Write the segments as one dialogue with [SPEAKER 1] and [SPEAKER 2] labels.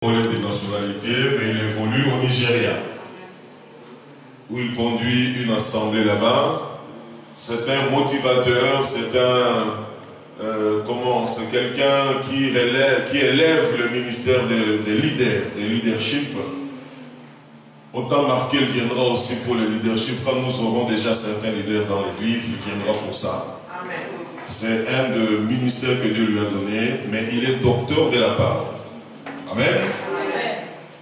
[SPEAKER 1] De nationalité, mais il évolue au Nigeria, où il conduit une assemblée là-bas. C'est un motivateur, c'est c'est quelqu'un qui élève le ministère de leadership. Autant marqué, il viendra aussi pour le leadership. Quand nous aurons déjà certains leaders dans l'église, il viendra pour ça. C'est un des ministères que Dieu lui a donné, mais il est docteur de la parole. Amen.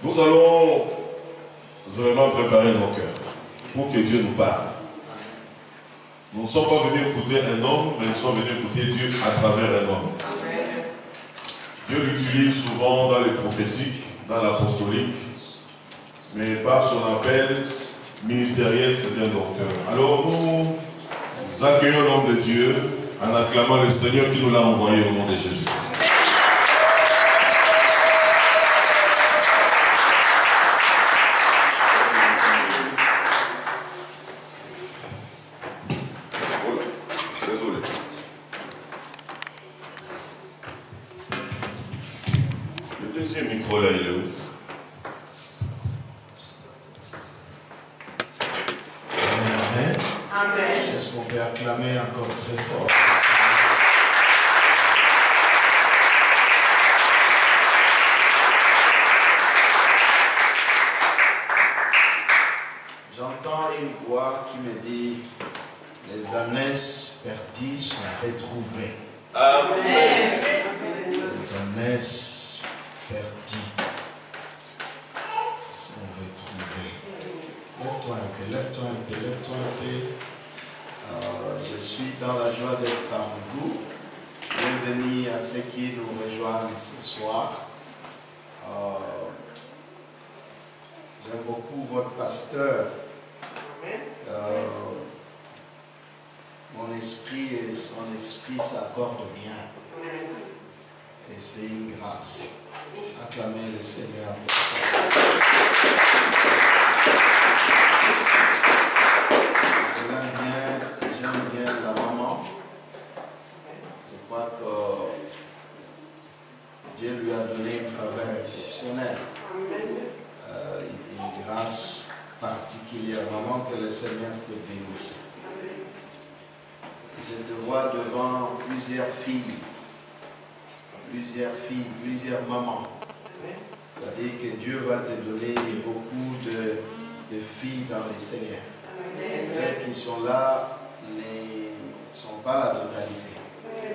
[SPEAKER 1] Nous allons vraiment préparer nos cœurs pour que Dieu nous parle. Nous ne sommes pas venus écouter un homme, mais nous sommes venus écouter Dieu à travers un homme. Dieu l'utilise souvent dans les prophétiques, dans l'apostolique, mais par son appel ministériel, c'est un docteur. Alors nous accueillons l'homme de Dieu en acclamant le Seigneur qui nous l'a envoyé au nom de Jésus.
[SPEAKER 2] Je suis dans la joie d'être parmi vous. Bienvenue à ceux qui nous rejoignent ce soir. J'aime beaucoup votre pasteur. Mon esprit et son esprit s'accordent bien. Et c'est une grâce. Acclamez le Seigneur pour ça. J'aime bien la maman. Je crois que Dieu lui a donné une faveur exceptionnelle. Une grâce particulière. Maman, que le Seigneur te bénisse. Je te vois devant plusieurs filles, plusieurs mamans. C'est-à-dire que Dieu va te donner beaucoup de filles dans le Seigneur. Celles qui sont là ne sont pas la totalité.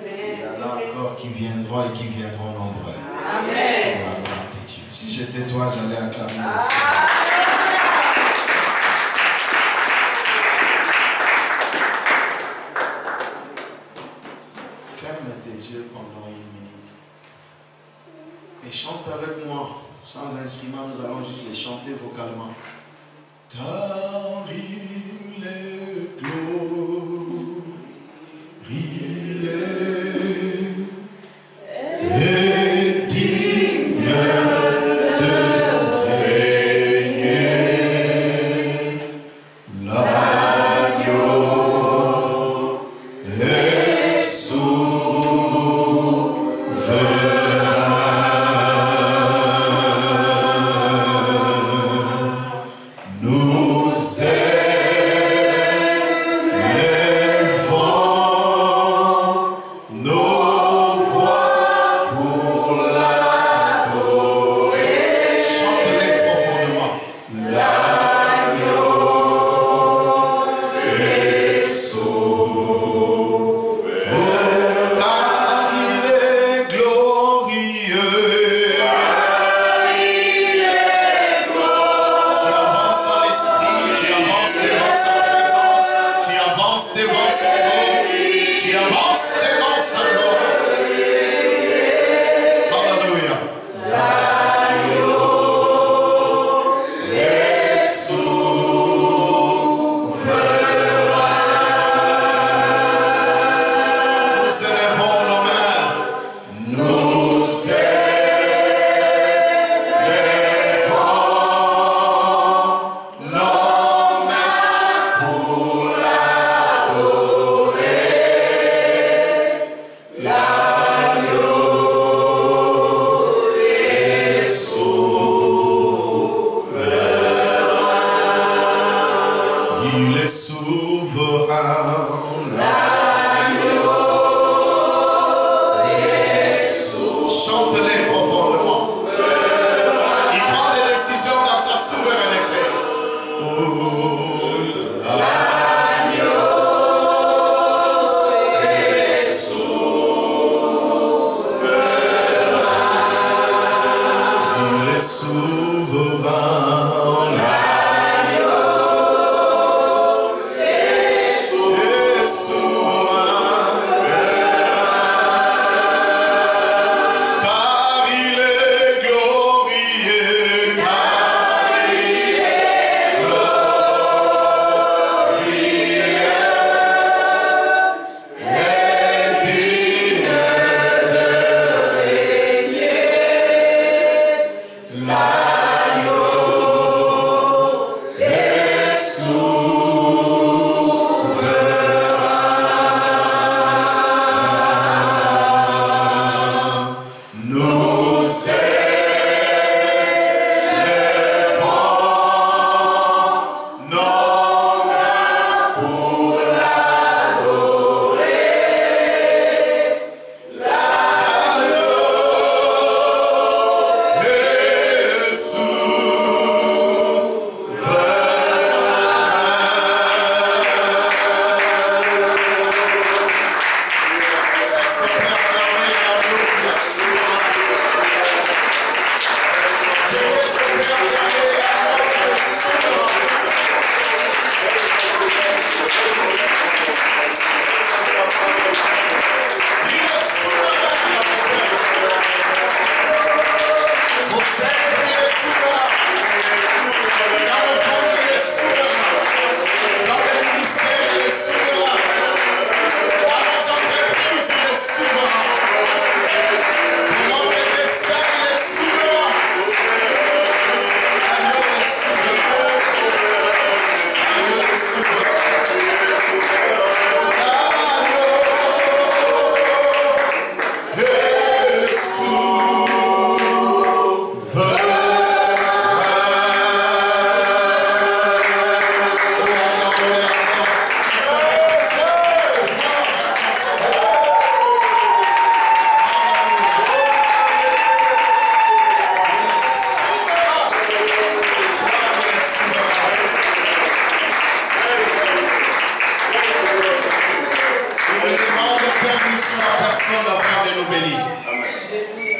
[SPEAKER 2] Il y en a encore qui viendront et qui viendront nombreux. Amen. Si j'étais toi, j'allais acclamer le Seigneur. Ferme tes yeux pendant une minute. Et chante avec moi. Sans instrument, nous allons juste les chanter vocalement. Car il est glorieux et digne de régner, l'agneau est souverain. Nous aimons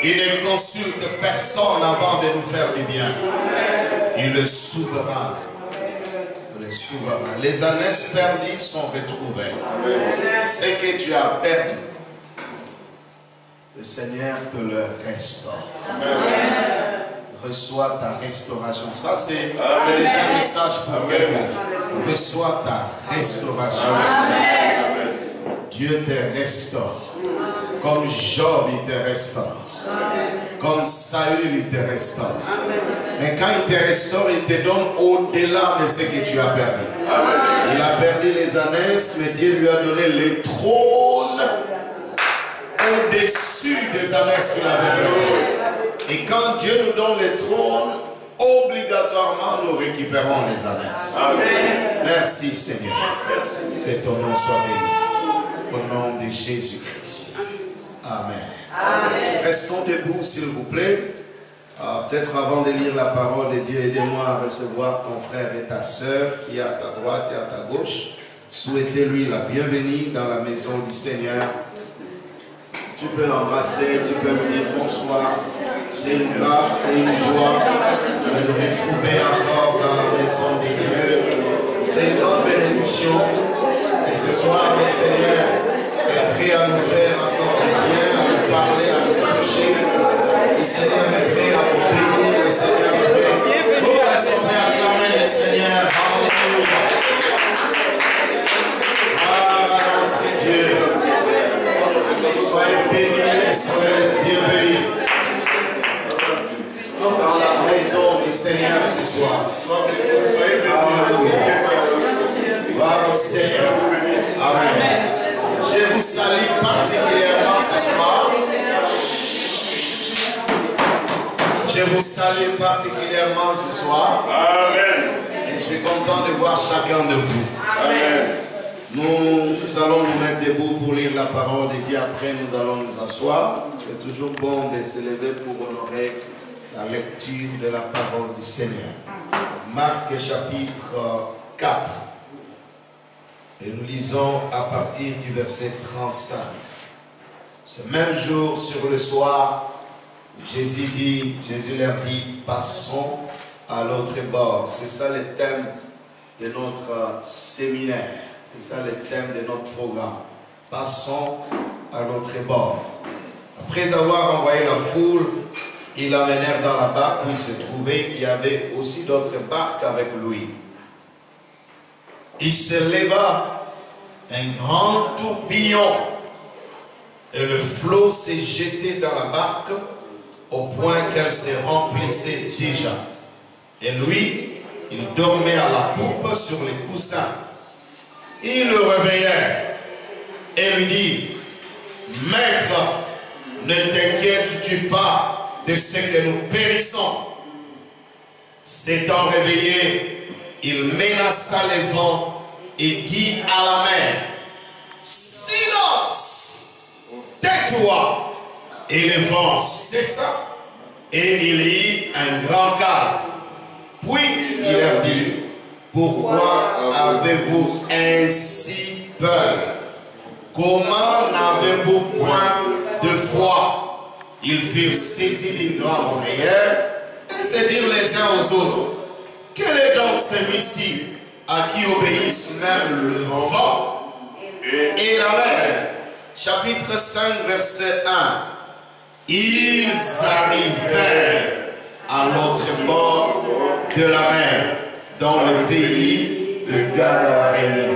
[SPEAKER 2] Il ne consulte personne avant de nous faire du bien. Il est souverain. Il est souverain. Les années perdues sont retrouvées. Ce que tu as perdu, le Seigneur te le restaure. Reçois ta restauration. Ça, c'est déjà un message pour quelqu'un. Reçois ta restauration. Dieu te restaure. Comme Job, il te restaure. Comme Saül, il te restaure. Mais quand il te restaure, il te donne au-delà de ce que tu as perdu. Il a perdu les années, mais Dieu lui a donné les trônes au-dessus des années qu'il avait perdu. Et quand Dieu nous donne les trônes, obligatoirement nous récupérons les années. Merci Seigneur. Que ton nom soit béni. Au nom de Jésus-Christ. Amen. Amen. Restons debout s'il vous plaît. Peut-être avant de lire la parole de Dieu, aidez-moi à recevoir ton frère et ta soeur qui est à ta droite et à ta gauche. Souhaitez-lui la bienvenue dans la maison du Seigneur. Tu peux l'embrasser, tu peux lui dire bonsoir. C'est une grâce, c'est une joie de le retrouver encore dans la maison de Dieu. C'est une grande bénédiction. Et ce soir, le Seigneur est prêt à nous faire encore du bien, à nous parler, à nous toucher. Le Seigneur est prêt à nous bénir. Le Seigneur est prêt. Nous restons prêts à acclamer le Seigneur. Alléluia. Ah, notre Dieu. Soyez bénis, soyez bienvenus dans la maison du Seigneur ce soir. Alléluia. Gloire au Seigneur. Amen. Je vous salue particulièrement ce soir. Je vous salue particulièrement ce soir. Amen. Et je suis content de voir chacun de vous. Amen. Nous allons nous mettre debout pour lire la parole de Dieu. Après, nous allons nous asseoir. C'est toujours bon de se lever pour honorer la lecture de la parole du Seigneur. Marc chapitre 4. Et nous lisons à partir du verset 35. Ce même jour, sur le soir, Jésus leur dit, passons à l'autre bord. C'est ça le thème de notre séminaire. C'est ça le thème de notre programme. Passons à l'autre bord. Après avoir envoyé la foule, ils l'amenèrent dans la barque où il se trouvait. Il y avait aussi d'autres barques avec lui. Il se leva un grand tourbillon et le flot s'est jeté dans la barque au point qu'elle se remplissait déjà. Et lui, il dormait à la poupe sur les coussins. Il le réveillait et lui dit, « Maître, ne t'inquiètes-tu pas de ce que nous périssons ?» S'étant réveillé, il menaça les vents et dit à la mer, « Silence, tais-toi !» Et le vent cessa et il y eut un grand calme. Puis il leur dit, « Pourquoi avez-vous ainsi peur? Comment n'avez-vous point de foi? » Ils furent saisis d'une grande frayeur et se dirent les uns aux autres, « Quel est donc celui-ci à qui obéissent même le vent et la mer ?» Chapitre 5, verset 1. Ils arrivèrent à l'autre bord de la mer, dans le pays de Gadarène.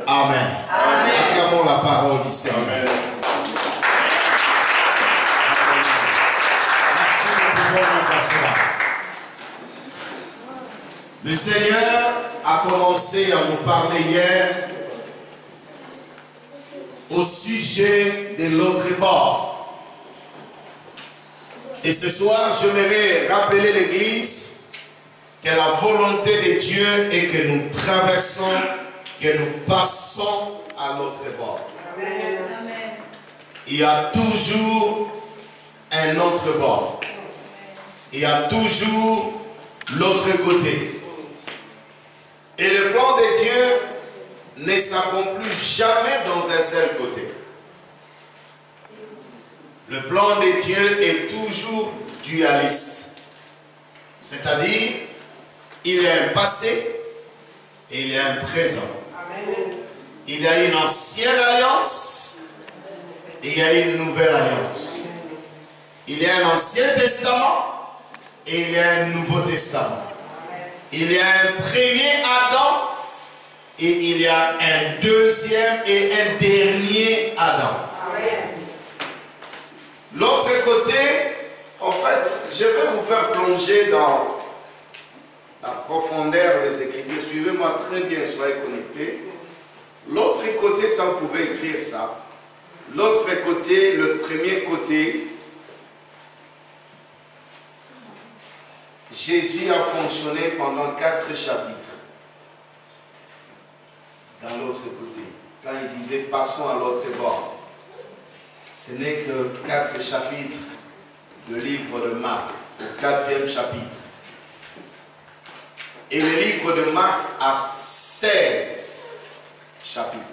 [SPEAKER 2] Amen. Amen. Acclamons la parole du Seigneur. Merci, nous pouvons nous asseoir. Le Seigneur a commencé à nous parler hier au sujet de l'autre bord. Et ce soir, j'aimerais rappeler l'Église que la volonté de Dieu est que nous traversons, que nous passons à l'autre bord. Amen. Il y a toujours un autre bord. Il y a toujours l'autre côté. Et le plan de Dieu ne s'accomplit jamais dans un seul côté. Le plan de Dieu est toujours dualiste. C'est-à-dire, il y a un passé et il y a un présent. Amen. Il y a une ancienne alliance et il y a une nouvelle alliance. Il y a un ancien testament et il y a un nouveau testament. Il y a un premier Adam et il y a un deuxième et un dernier Adam. Amen. L'autre côté, en fait, je vais vous faire plonger dans la profondeur des Écritures. Suivez-moi très bien, soyez connectés. L'autre côté, ça vous pouvez écrire ça. L'autre côté, le premier côté, Jésus a fonctionné pendant 4 chapitres. Dans l'autre côté, quand il disait « passons à l'autre bord », ce n'est que 4 chapitres du livre de Marc, au 4e chapitre. Et le livre de Marc a 16 chapitres.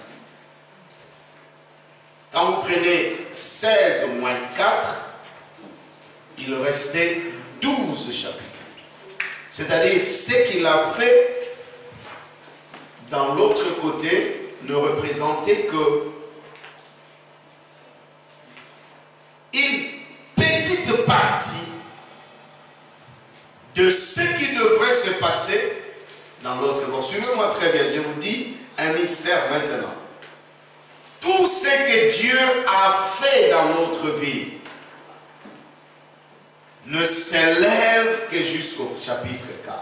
[SPEAKER 2] Quand vous prenez 16 moins 4, il restait 12 chapitres. C'est-à-dire, ce qu'il a fait dans l'autre côté ne représentait que une petite partie de ce qui devrait se passer dans l'autre bord. Suivez-moi très bien, je vous dis un mystère maintenant. Tout ce que Dieu a fait dans notre vie ne s'élève que jusqu'au chapitre 4.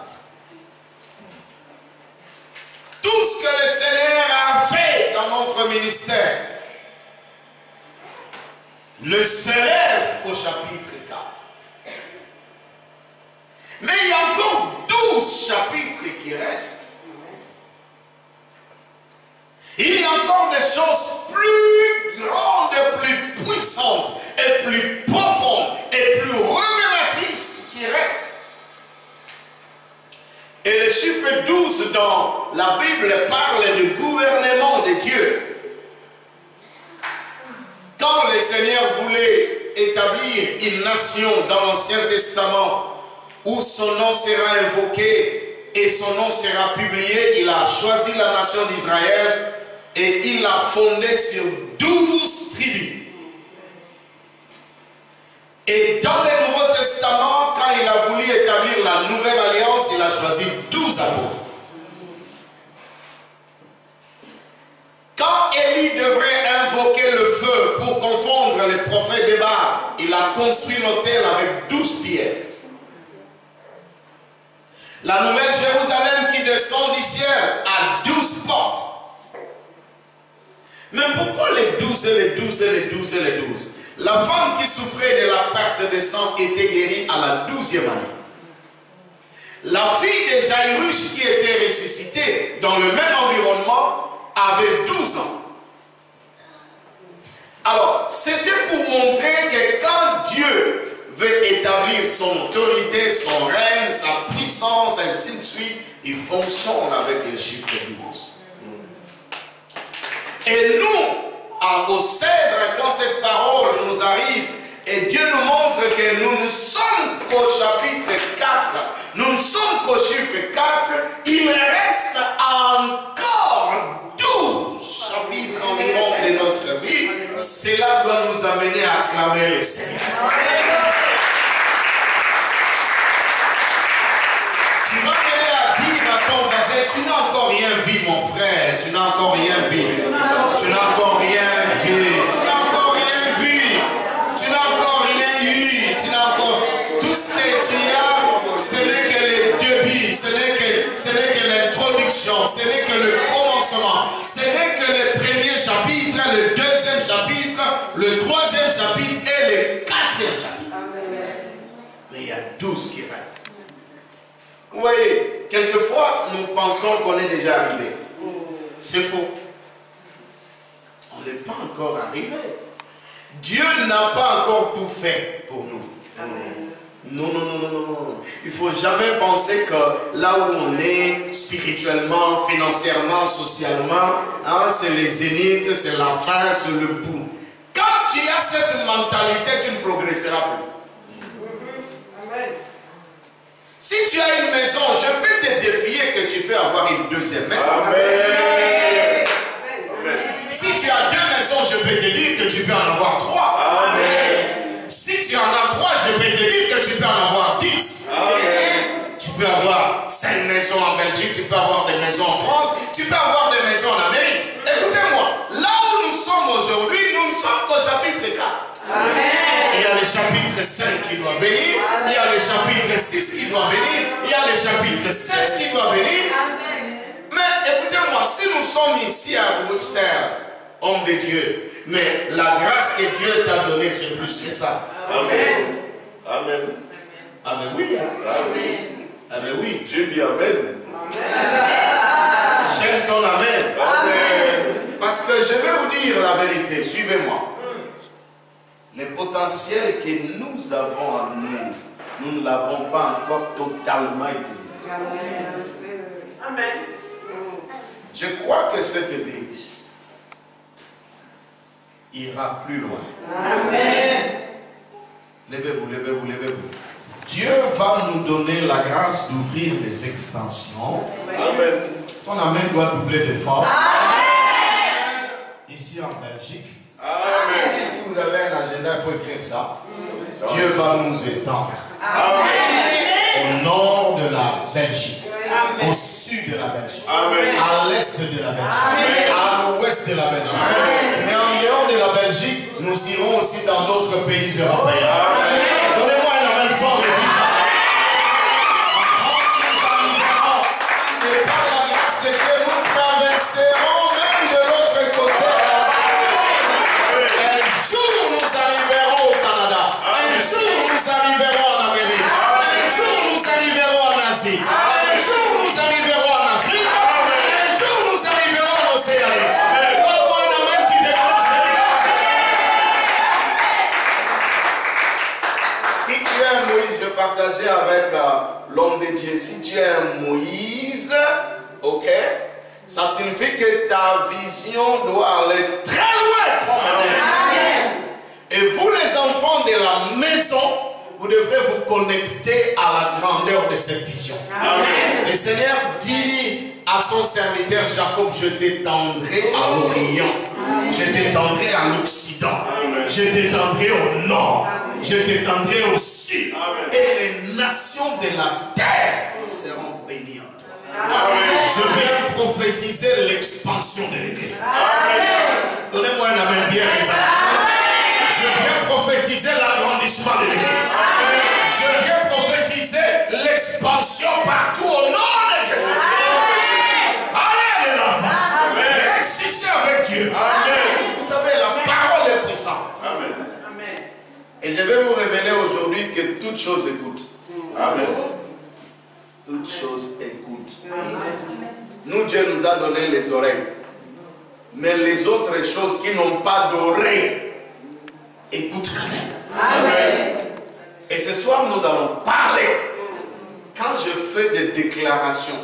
[SPEAKER 2] Tout ce que le Seigneur a fait dans notre ministère ne s'élève qu'au chapitre 4. Mais il y a encore 12 chapitres qui restent. Il y a encore des choses plus grandes, plus puissantes, et plus profondes, et plus révélatrices qui restent. Et le chiffre 12 dans la Bible parle du gouvernement de Dieu. Quand le Seigneur voulait établir une nation dans l'Ancien Testament où son nom sera invoqué et son nom sera publié, il a choisi la nation d'Israël et il l'a fondée sur 12 tribus. Et dans le Nouveau Testament, quand il a voulu établir la nouvelle alliance, il a choisi 12 apôtres. Quand Élie devrait invoquer le feu pour confondre les prophètes de Baal, il a construit l'autel avec 12 pierres. La nouvelle Jérusalem qui descend du ciel a 12 portes. Mais pourquoi les 12 et les 12 et les 12 et les 12? La femme qui souffrait de la perte de sang était guérie à la 12e année. La fille de Jairus qui était ressuscitée dans le même environnement avait 12 ans. Alors, c'était pour montrer que quand Dieu veut établir son autorité, son règne, sa puissance, ainsi de suite, il fonctionne avec le chiffre 12. Et nous, au Cèdre, quand cette parole nous arrive, et Dieu nous montre que nous ne sommes qu'au chapitre 4, nous ne sommes qu'au chiffre 4, il reste encore 12 chapitres environ de notre vie. Cela doit nous amener à acclamer le Seigneur. Tu vas aller à dire à ton voisin, tu n'as encore rien vu mon frère, tu n'as encore rien vu, tu n'as encore rien vu, tu n'as encore rien vu, tu n'as encore rien eu, tu n'as encore... Tout ce que tu as, ce n'est que le début, ce n'est que l'introduction, ce n'est que le commencement, ce n'est que le premier chapitre, le deuxième chapitre, le troisième chapitre et le quatrième chapitre. Mais il y a 12 qui restent. Vous voyez, quelquefois, nous pensons qu'on est déjà arrivé. C'est faux. On n'est pas encore arrivé. Dieu n'a pas encore tout fait pour nous. Non, non, non, non, non. Il ne faut jamais penser que là où on est, spirituellement, financièrement, socialement, hein, c'est les zéniths, c'est la fin, c'est le bout. Quand tu as cette mentalité, tu ne progresseras plus. Si tu as une maison, je peux te défier que tu peux avoir une deuxième maison. Amen. Si tu as 2 maisons, je peux te dire que tu peux en avoir 3. Amen. Si tu en as 3, je peux te dire que tu peux en avoir 10. Amen. Tu peux avoir 5 maisons en Belgique, tu peux avoir des maisons en France, tu peux avoir des maisons en Amérique. Écoutez-moi, là où nous sommes aujourd'hui, nous ne sommes qu'au chapitre 4. Amen. Il y a le chapitre 5 qui doit venir, il y a le chapitre 6 qui doit venir, il y a le chapitre 7 qui doit venir. Amen. Mais écoutez-moi, si nous sommes ici à Bruxelles, homme de Dieu, mais la grâce que Dieu t'a donnée, c'est plus que ça. Amen. Amen. Amen, oui. Hein? Amen. Amen, oui. Dieu dit Amen. J'aime ton Amen. Amen. Parce que je vais vous dire la vérité, suivez-moi. Le potentiel que nous avons en nous, nous ne l'avons pas encore totalement utilisé. Amen. Je crois que cette église ira plus loin. Amen. Levez-vous, levez-vous, levez-vous. Dieu va nous donner la grâce d'ouvrir des extensions. Amen. Ton amen doit doubler d'efforts. Amen. Ici en Belgique. Amen. Si vous avez un agenda, il faut écrire ça. Dieu va nous étendre. Amen. Au nord de la Belgique. Amen. Au sud de la Belgique. Amen. À l'est de la Belgique. Amen. À l'ouest de la Belgique. Amen. Mais en dehors de la Belgique, nous irons aussi dans d'autres pays européens. Donnez-moi un amen fort et vivant. En France, nous arriverons. Et par la grâce de Dieu, nous traverserons même de l'autre côté. Un jour, nous arriverons au Canada. Un jour, nous arriverons en Amérique. Un jour, nous arriverons en Asie. Un jour, nous arriverons en Afrique. Un jour, nous arriverons en Océanie. Donne-moi un amen qui déclenche. Si tu es un Moïse, je partageais avec l'homme de Dieu. Si tu es un Moïse, ok, ça signifie que ta vision doit aller très loin. Amen. Et vous, les enfants de la maison, vous devrez vous connecter à la grandeur de cette vision. Amen. Le Seigneur dit à son serviteur Jacob, je t'étendrai à l'Orient, je t'étendrai à l'Occident, je t'étendrai au Nord, je t'étendrai au Sud. Amen. Et les nations de la terre seront bénis en toi.
[SPEAKER 3] Amen.
[SPEAKER 2] Je viens prophétiser l'expansion de l'église. Donnez-moi un amen bien raisonnable. Je viens prophétiser l'agrandissement de l'église. Je viens prophétiser l'expansion partout au nom de Jésus. Allez les enfants. Réussissez avec Dieu.
[SPEAKER 3] Amen.
[SPEAKER 2] Vous savez, la parole est puissante.
[SPEAKER 3] Amen.
[SPEAKER 2] Et je vais vous révéler aujourd'hui que toute chose écoute.
[SPEAKER 3] Amen.
[SPEAKER 2] Toute chose écoute. Nous, Dieu nous a donné les oreilles. Mais les autres choses qui n'ont pas d'oreilles écoutent quand même.
[SPEAKER 3] Amen.
[SPEAKER 2] Et ce soir, nous allons parler. Quand je fais des déclarations,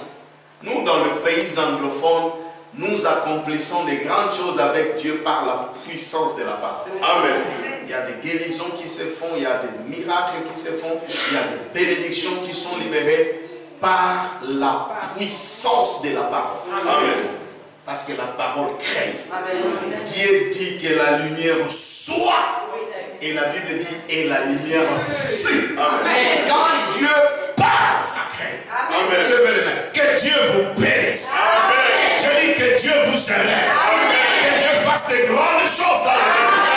[SPEAKER 2] nous, dans le pays anglophone, nous accomplissons des grandes choses avec Dieu par la puissance de la parole.
[SPEAKER 3] Amen.
[SPEAKER 2] Il y a des guérisons qui se font, il y a des miracles qui se font, il y a des bénédictions qui sont libérées par la puissance de la parole.
[SPEAKER 3] Amen.
[SPEAKER 2] Parce que la parole crée.
[SPEAKER 4] Amen.
[SPEAKER 2] Dieu dit que la lumière soit. Et la Bible dit et la lumière fut.
[SPEAKER 3] Amen.
[SPEAKER 2] Quand Dieu parle, ça crée.
[SPEAKER 3] Amen.
[SPEAKER 2] Levez les mains. Que Dieu vous bénisse.
[SPEAKER 3] Amen.
[SPEAKER 2] Je dis que Dieu vous élève. Que Dieu fasse de grandes choses dans la vie.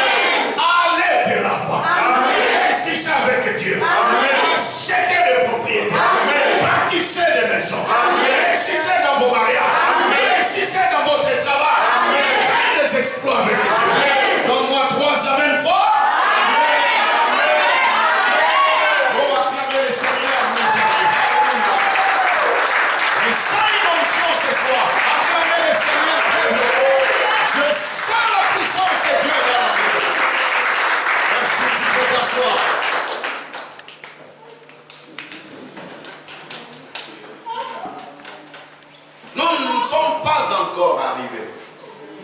[SPEAKER 2] Allez de l'avant. Réussissez avec Dieu. Achetez des propriétés. Bâtissez des maisons. Réussissez dans vos mariages. Réussissez dans votre travail. Faites des exploits avec Dieu. Donne-moi 3 amens forts. On va acclamer le Seigneur, mes amis. Je sens l'onction ce soir. Acclamez le Seigneur très bien. Je sens la puissance de Dieu dans la maison. Merci, tu peux t'asseoir. Nous ne sommes pas encore arrivés,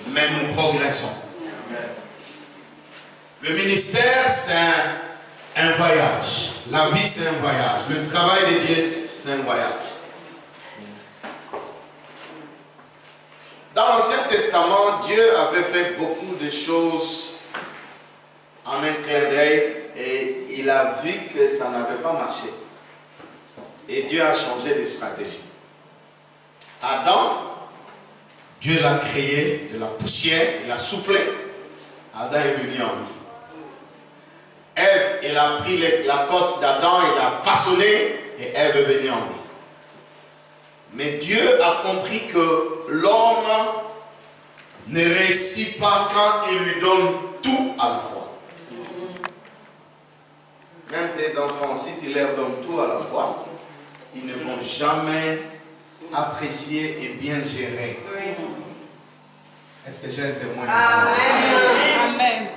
[SPEAKER 2] mais nous progressons. Le ministère, c'est un voyage. La vie, c'est un voyage. Le travail de Dieu, c'est un voyage. Dans l'Ancien Testament, Dieu avait fait beaucoup de choses en un clin d'œil et il a vu que ça n'avait pas marché. Et Dieu a changé de stratégie. Adam, Dieu l'a créé de la poussière, il a soufflé. Adam est venu en vie. Ève, elle a pris la côte d'Adam, il l'a façonné et Ève est venue en vie. Mais Dieu a compris que l'homme ne réussit pas quand il lui donne tout à la fois. Même tes enfants, si tu leur donnes tout à la fois, ils ne vont jamais apprécier et bien gérer. Est-ce que j'ai un témoin?
[SPEAKER 4] Amen.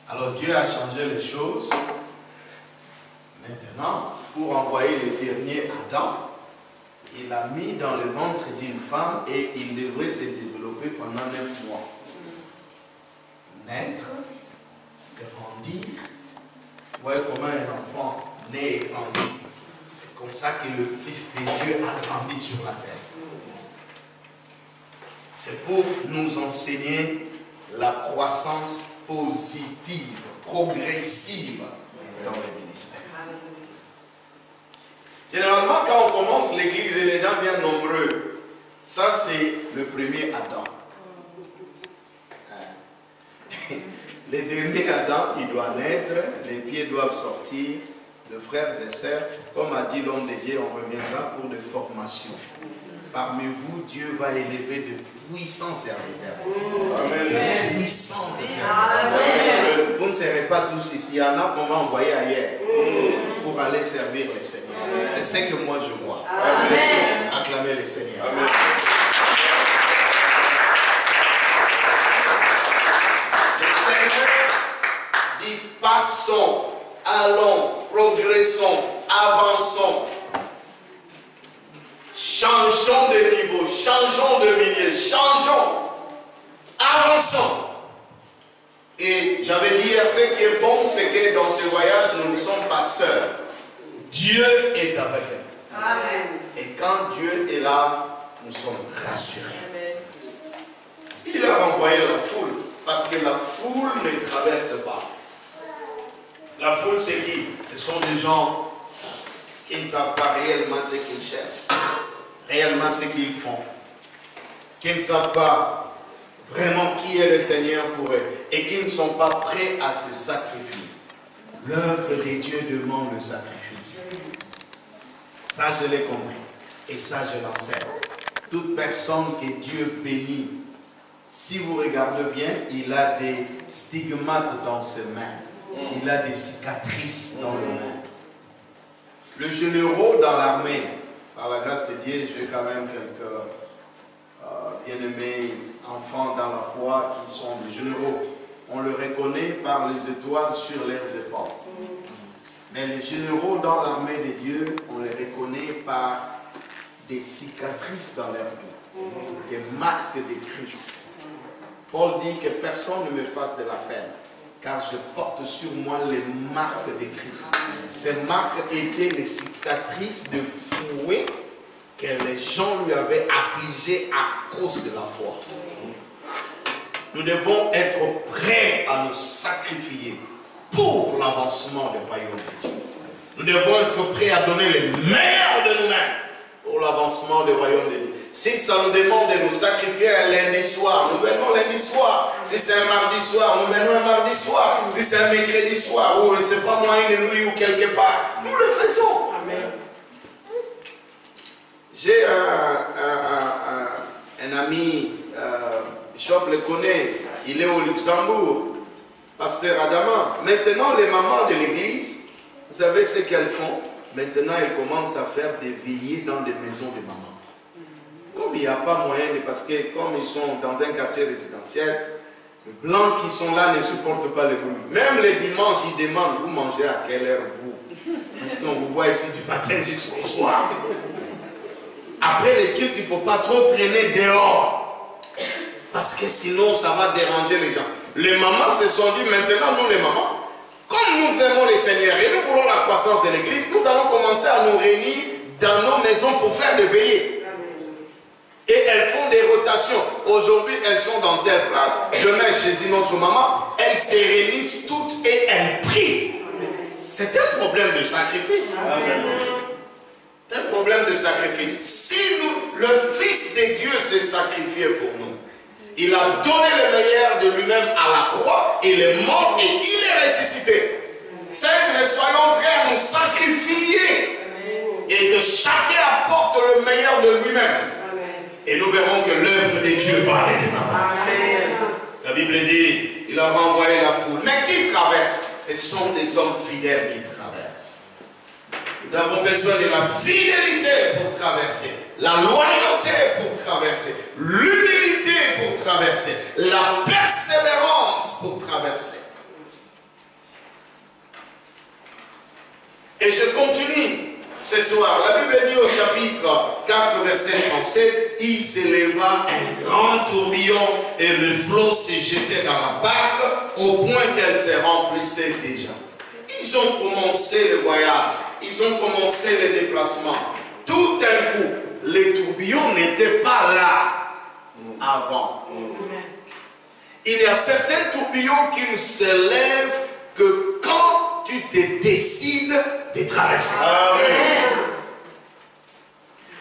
[SPEAKER 2] Alors Dieu a changé les choses. Maintenant, pour envoyer le dernier Adam, il l'a mis dans le ventre d'une femme et il devrait se développer pendant 9 mois. Naître, grandir. Vous voyez comment un enfant naît et grandit. C'est comme ça que le Fils de Dieu a grandi sur la terre. C'est pour nous enseigner la croissance positive, progressive dans le ministère. Généralement, quand on commence l'église et les gens viennent nombreux, ça c'est le premier Adam. Le dernier Adam, il doit naître, les pieds doivent sortir. De frères et sœurs, comme a dit l'homme de Dieu, on reviendra pour des formations. Parmi vous, Dieu va élever de puissants serviteurs. De puissants serviteurs. Vous ne serez pas tous ici. Il y en a qu'on va envoyer ailleurs pour aller servir le Seigneur. C'est ce que moi je vois. Amen. Acclamez le Seigneur. Amen. Le Seigneur dit passons, allons, progressons, avançons. Changeons de niveau, changeons de milieu, changeons, avançons. Et j'avais dit hier, ce qui est bon, c'est que dans ce voyage, nous ne sommes pas seuls. Dieu est avec nous.
[SPEAKER 4] Amen.
[SPEAKER 2] Et quand Dieu est là, nous sommes rassurés. Amen. Il a renvoyé la foule, parce que la foule ne traverse pas. La foule, c'est qui? Ce sont des gens qui ne savent pas réellement ce qu'ils cherchent, réellement ce qu'ils font, qui ne savent pas vraiment qui est le Seigneur pour eux et qui ne sont pas prêts à se sacrifier. L'œuvre de Dieu demande le sacrifice. Ça, je l'ai compris. Et ça, je l'enseigne. Toute personne que Dieu bénit, si vous regardez bien, il a des stigmates dans ses mains. Il a des cicatrices dans les mains. Le généraux dans l'armée, par la grâce de Dieu, j'ai quand même quelques bien-aimés enfants dans la foi qui sont des généraux. On le reconnaît par les étoiles sur leurs épaules. Mais les généraux dans l'armée de Dieu, on les reconnaît par des cicatrices dans leur dos, des marques de Christ. Paul dit que personne ne me fasse de la peine, car je porte sur moi les marques de Christ. Ces marques étaient les cicatrices de fouet que les gens lui avaient affligées à cause de la foi. Nous devons être prêts à nous sacrifier pour l'avancement du royaume de Dieu. Nous devons être prêts à donner les meilleurs de nous-mêmes pour l'avancement du royaume de Dieu. Si ça nous demande de nous sacrifier un lundi soir, nous venons lundi soir. Si c'est un mardi soir, nous venons un mardi soir. Si c'est un mercredi soir, ou c'est pas moyen de nuit ou quelque part, nous le faisons. Amen. J'ai un ami, Bishop le connaît, il est au Luxembourg, pasteur Adama. Maintenant, les mamans de l'église, vous savez ce qu'elles font? Maintenant, elles commencent à faire des veillées dans des maisons de mamans. Comme il n'y a pas moyen, parce que comme ils sont dans un quartier résidentiel, les blancs qui sont là ne supportent pas le bruit. Même les dimanches, ils demandent, vous mangez à quelle heure vous? Parce qu'on vous voit ici du matin jusqu'au soir. Après les cultes, il ne faut pas trop traîner dehors. Parce que sinon, ça va déranger les gens. Les mamans se sont dit, maintenant, nous les mamans, comme nous aimons les seigneurs et nous voulons la croissance de l'église, nous allons commencer à nous réunir dans nos maisons pour faire des veillées. Et elles font des rotations. Aujourd'hui, elles sont dans telle place. Demain, chez une autre maman, elles se réunissent toutes et elles prient. C'est un problème de sacrifice. C'est un problème de sacrifice. Si nous, le Fils de Dieu s'est sacrifié pour nous, il a donné le meilleur de lui-même à la croix, il est mort et il est ressuscité. C'est que soyons prêts à nous sacrifier et que chacun apporte le meilleur de lui-même. Et nous verrons que l'œuvre de Dieu va aller de l'avant. La Bible dit, il a renvoyé la foule. Mais qui traverse? Ce sont des hommes fidèles qui traversent. Nous avons besoin de la fidélité pour traverser, la loyauté pour traverser, l'humilité pour traverser, la persévérance pour traverser. Et je continue. Ce soir, la Bible dit au chapitre 4, verset 37, il s'éleva un grand tourbillon et le flot se jetait dans la barque au point qu'elle se remplissait déjà. Ils ont commencé le voyage, ils ont commencé le déplacement. Tout d'un coup, les tourbillons n'étaient pas là avant. Il y a certains tourbillons qui ne se lèvent que quand tu te décides de traverser. Amen.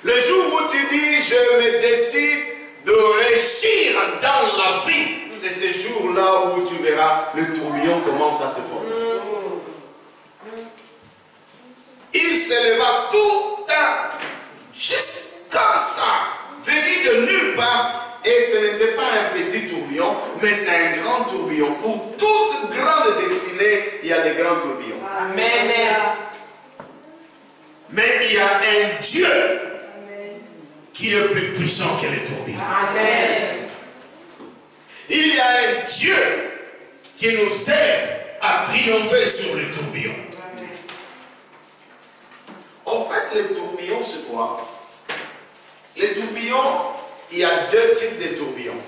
[SPEAKER 2] Le jour où tu dis, je me décide de réussir dans la vie, c'est ce jour-là où tu verras le tourbillon commence à se former. Il s'éleva tout juste comme ça, venu de nulle part. Et ce n'était pas un petit tourbillon, mais c'est un grand tourbillon. Pour toute grande destinée, il y a des grands tourbillons. Amen. Mais il y a un Dieu qui est plus puissant que les tourbillons. Amen. Il y a un Dieu qui nous aide à triompher sur les tourbillons. Amen. En fait, les tourbillons, c'est quoi? Les tourbillons, il y a deux types de tourbillons.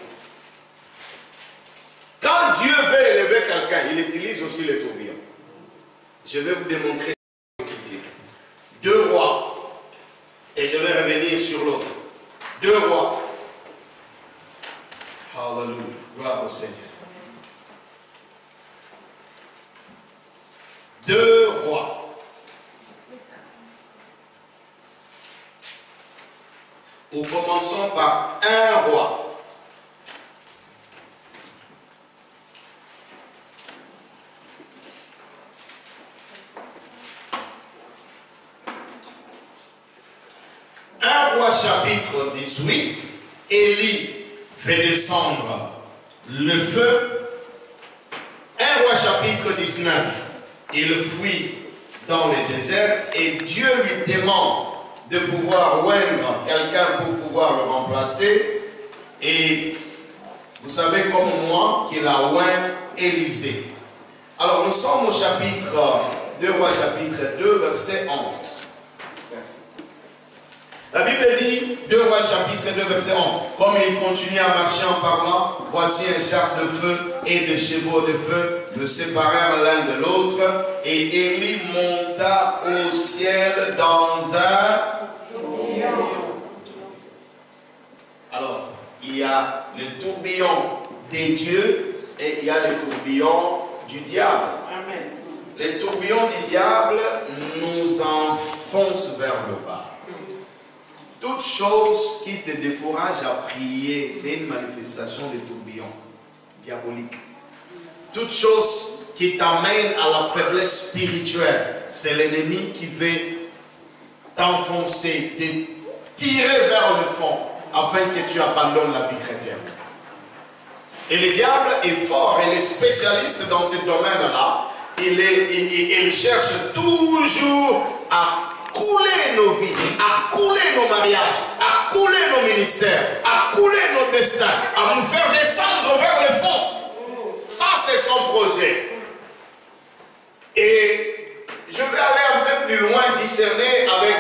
[SPEAKER 2] Quand Dieu veut élever quelqu'un, il utilise aussi les tourbillons. Je vais vous démontrer l'écriture. 2 rois. Et je vais revenir sur l'autre. 2 rois. Alléluia. Gloire au Seigneur. 2 rois. Nous commençons par 1 Roi. Chapitre 18, Élie fait descendre le feu. 1 Roi chapitre 19, il fuit dans le désert et Dieu lui demande de pouvoir oindre quelqu'un pour pouvoir le remplacer. Et vous savez comme moi qu'il a oint Élisée. Alors nous sommes au chapitre 2 Rois chapitre 2 verset 11. La Bible dit, 2 Rois chapitre 2 verset 11, comme il continue à marcher en parlant, voici un char de feu et des chevaux de feu le séparèrent l'un de l'autre, et Élie monta au ciel dans un tourbillon. Alors, il y a le tourbillon des dieux et il y a le tourbillon du diable. Amen. Le tourbillon du diable nous enfonce vers le bas. Toute chose qui te décourage à prier, c'est une manifestation de tourbillon diabolique. Toute chose qui t'amène à la faiblesse spirituelle, c'est l'ennemi qui veut t'enfoncer, te tirer vers le fond, afin que tu abandonnes la vie chrétienne. Et le diable est fort, il est spécialiste dans ce domaine-là. Il cherche toujours à couler nos vies, à couler nos mariages, à couler nos ministères, à couler nos destins, à nous faire descendre vers le fond. Ça, c'est son projet. Et je vais aller un peu plus loin, discerner avec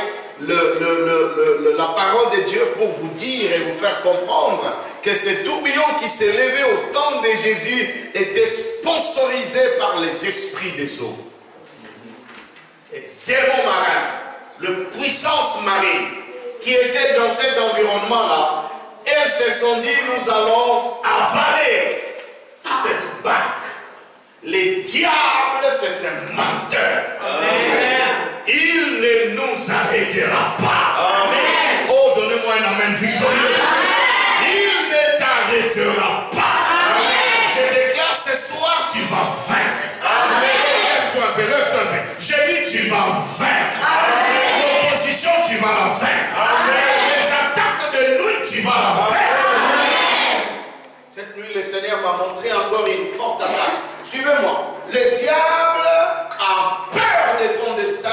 [SPEAKER 2] la parole de Dieu pour vous dire et vous faire comprendre que ce tourbillon qui s'est levé au temps de Jésus était sponsorisé par les esprits des eaux. Et démons marins, le puissance marine qui était dans cet environnement-là, elles se sont dit, nous allons avaler cette barque. Le diable, c'est un menteur. Amen. Il ne nous arrêtera pas. Amen. Oh, donnez-moi un amen victorieux. Amen. Il ne t'arrêtera pas. Amen. Je déclare ce soir, tu vas vaincre. Lève-toi, lève-toi. Je dis, tu vas vaincre. L'opposition, tu vas la vaincre. Amen. Les attaques de nuit, tu vas la vaincre. Cette nuit, le Seigneur m'a montré encore une forte attaque. Suivez-moi. Le diable a peur de ton destin.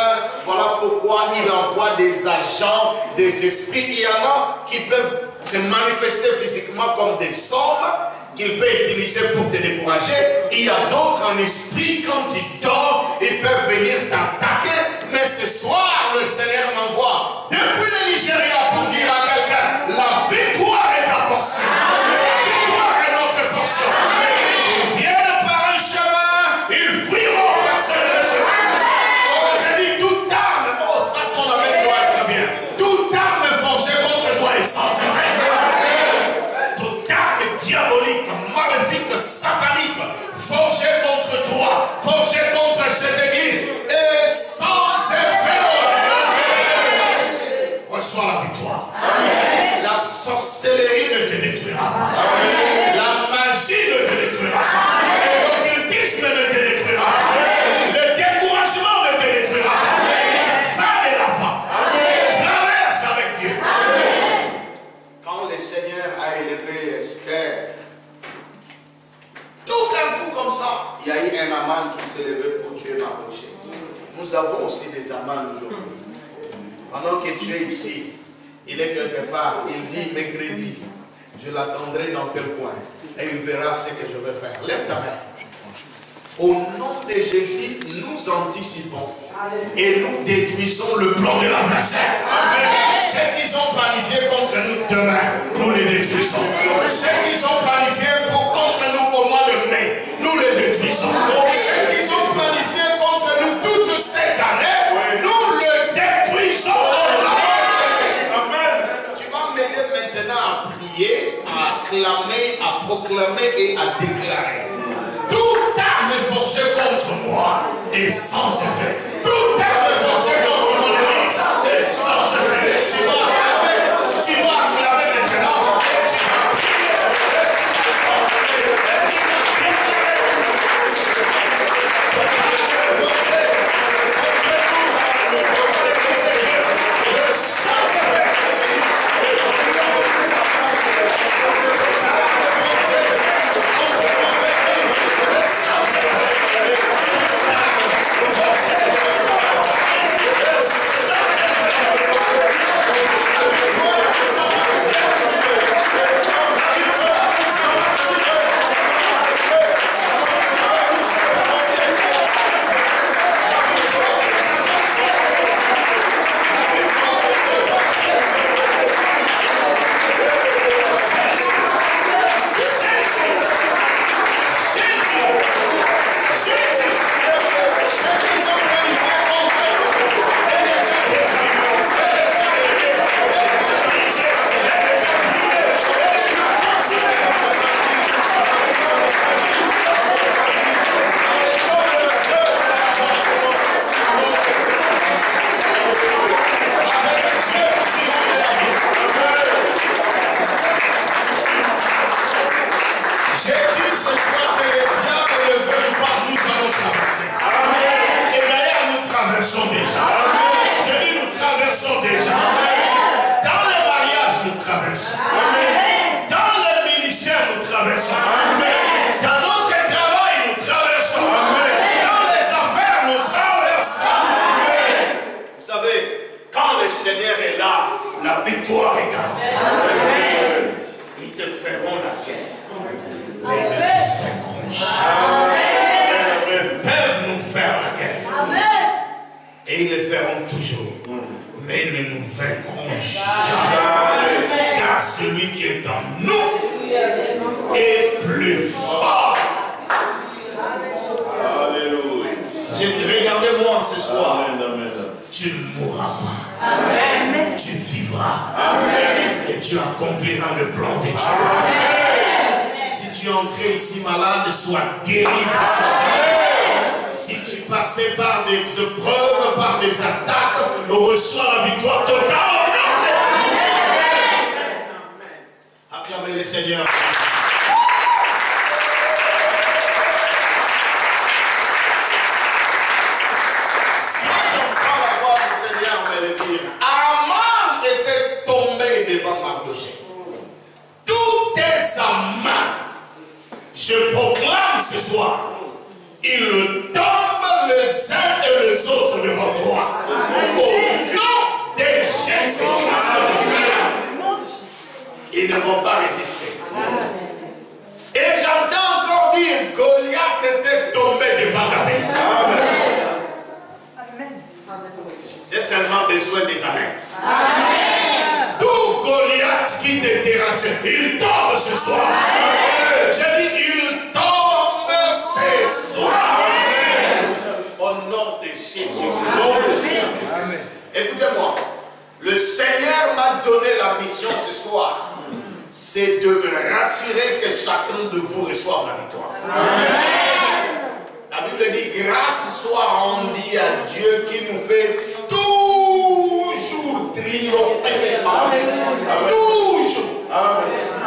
[SPEAKER 2] Voilà pourquoi il envoie des agents, des esprits. Il y en a qui peuvent se manifester physiquement comme des sommes qu'il peut utiliser pour te décourager. Il y a d'autres en esprit, quand tu dors, ils peuvent venir t'attaquer. Mais ce soir, le Seigneur m'envoie depuis le Nigeria pour dire à quelqu'un, la victoire est ta portion. La victoire est notre portion. Ils viennent par un chemin, ils fuiront par ce chemin. Oh, je dis toute arme, oh, ça ton amène doit être bien. Toute arme forgée contre toi est sans effet. Toute arme diabolique, maléfique, satanique, forgée contre toi, forgée contre cette église, est sans effet. Reçois la victoire. Amen. La sorcellerie ne te détruira pas. Amen. La magie ne te détruira pas. L'occultisme ne te détruira pas. Le découragement ne te détruira pas. Va de l'avant. Traverse avec Dieu. Amen. Quand le Seigneur a élevé Esther, tout d'un coup comme ça, il y a eu un Aman qui s'est levé pour tuer Mardochée. Nous avons aussi des Amans aujourd'hui. Pendant que tu es ici, il est quelque part, il dit mercredi, je l'attendrai dans tel coin et il verra ce que je vais faire. Lève ta main. Au nom de Jésus, nous anticipons et nous détruisons le plan de l'adversaire. Ceux qui ont planifié contre nous demain, nous les détruisons. Ceux qui ont planifié contre nous au mois de mai, nous les détruisons. Ceux qui ont planifié contre nous toute cette année, nous les détruisons. Tu vas m'aider maintenant à prier, à acclamer, à proclamer et à déclarer. Toute arme forgée contre moi est sans effet. Toute arme forgée contre mon église est sans effet. Tu vas acclamer, tu vas acclamer. est là, la victoire est garantie. Ils te feront la guerre. Mais ils ne te vaincront jamais. Ils peuvent nous faire la guerre. Et ils le feront toujours. Mais ils ne nous vaincront jamais. Car celui qui est en nous est plus fort.
[SPEAKER 3] Alléluia.
[SPEAKER 2] Regardez-moi ce soir.
[SPEAKER 3] Amen, amen.
[SPEAKER 2] Tu ne mourras pas.
[SPEAKER 4] Amen.
[SPEAKER 2] Tu vivras.
[SPEAKER 3] Amen.
[SPEAKER 2] Et tu accompliras le plan de Dieu. Si tu es entré ici malade, sois guéri de ça. Si tu passais par des épreuves, par des attaques, reçois la victoire totale au nom de Jésus. Acclamez le Seigneur. Si j'entends la voix du Seigneur me le dire, Aman était tombé devant Mardochée. Tout est sa main. Je proclame ce soir, ils tombent les uns et les autres devant toi. Au nom de Jésus-Christ. Ils ne vont pas résister. Et j'entends encore dire, Goliath était tombé devant David. J'ai seulement besoin des amens. Tout Goliath qui te dérange, il tombe ce soir. Je dis, il tombe ce soir. Au nom de Jésus. Écoutez-moi, le Seigneur m'a donné la mission ce soir. C'est de me rassurer que chacun de vous reçoive la victoire. La Bible dit, grâce soit rendue à Dieu qui nous fait toujours triompher. Toujours.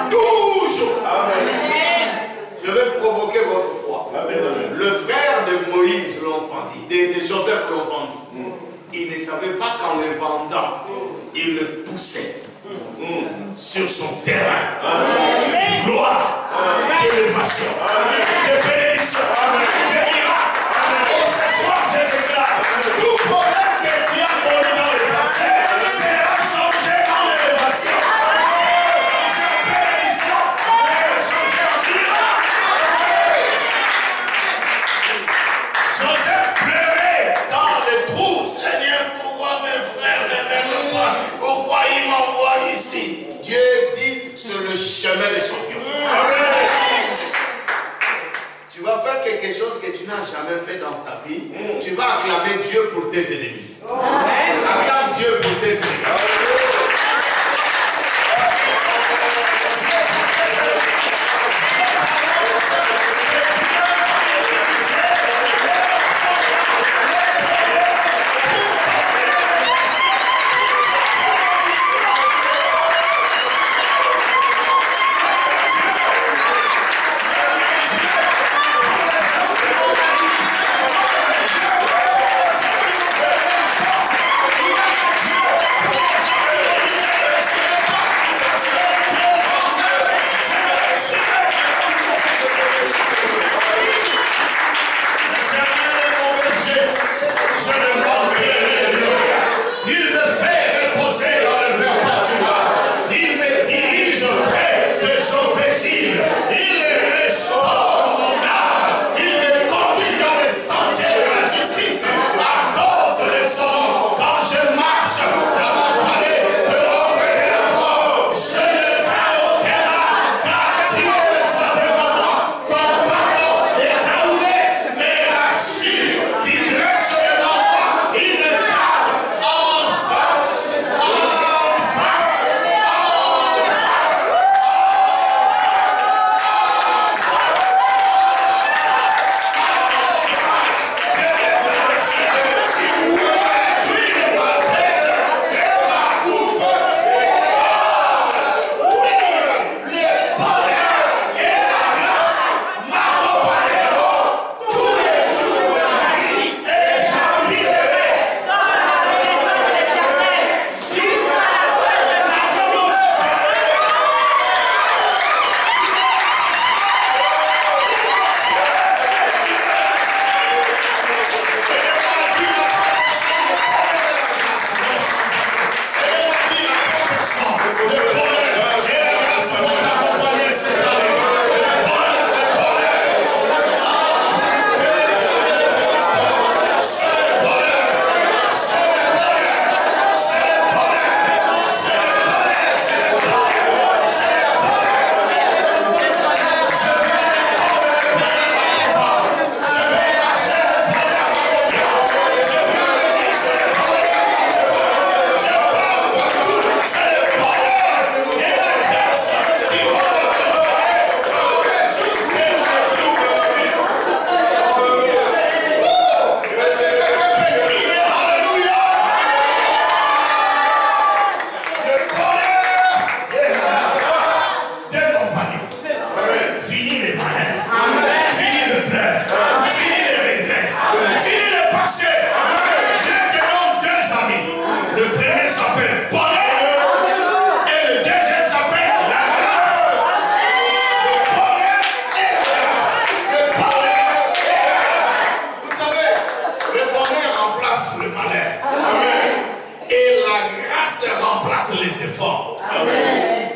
[SPEAKER 2] Toujours. Je vais provoquer votre foi. Le frère de Moïse, l'enfant dit, de Joseph, l'enfant dit, il ne savait pas qu'en le vendant, il le poussait sur son terrain de gloire, d'élévation, de bénédiction, de miracle. Oh, ce soir, je déclare, tout problème que tu as connu dans le passé sera changé en élévation, changé en bénédiction, sera changé en miracle. Joseph pleurait dans le trou. Seigneur, pourquoi mes frères ne m'aiment pas? Pourquoi ils m'envoient ici? Dieu dit, c'est le chemin des champions. Tu vas faire quelque chose que tu n'as jamais fait dans ta vie. Tu vas acclamer Dieu pour tes ennemis. Acclame Dieu pour tes ennemis. les efforts.
[SPEAKER 4] Amen.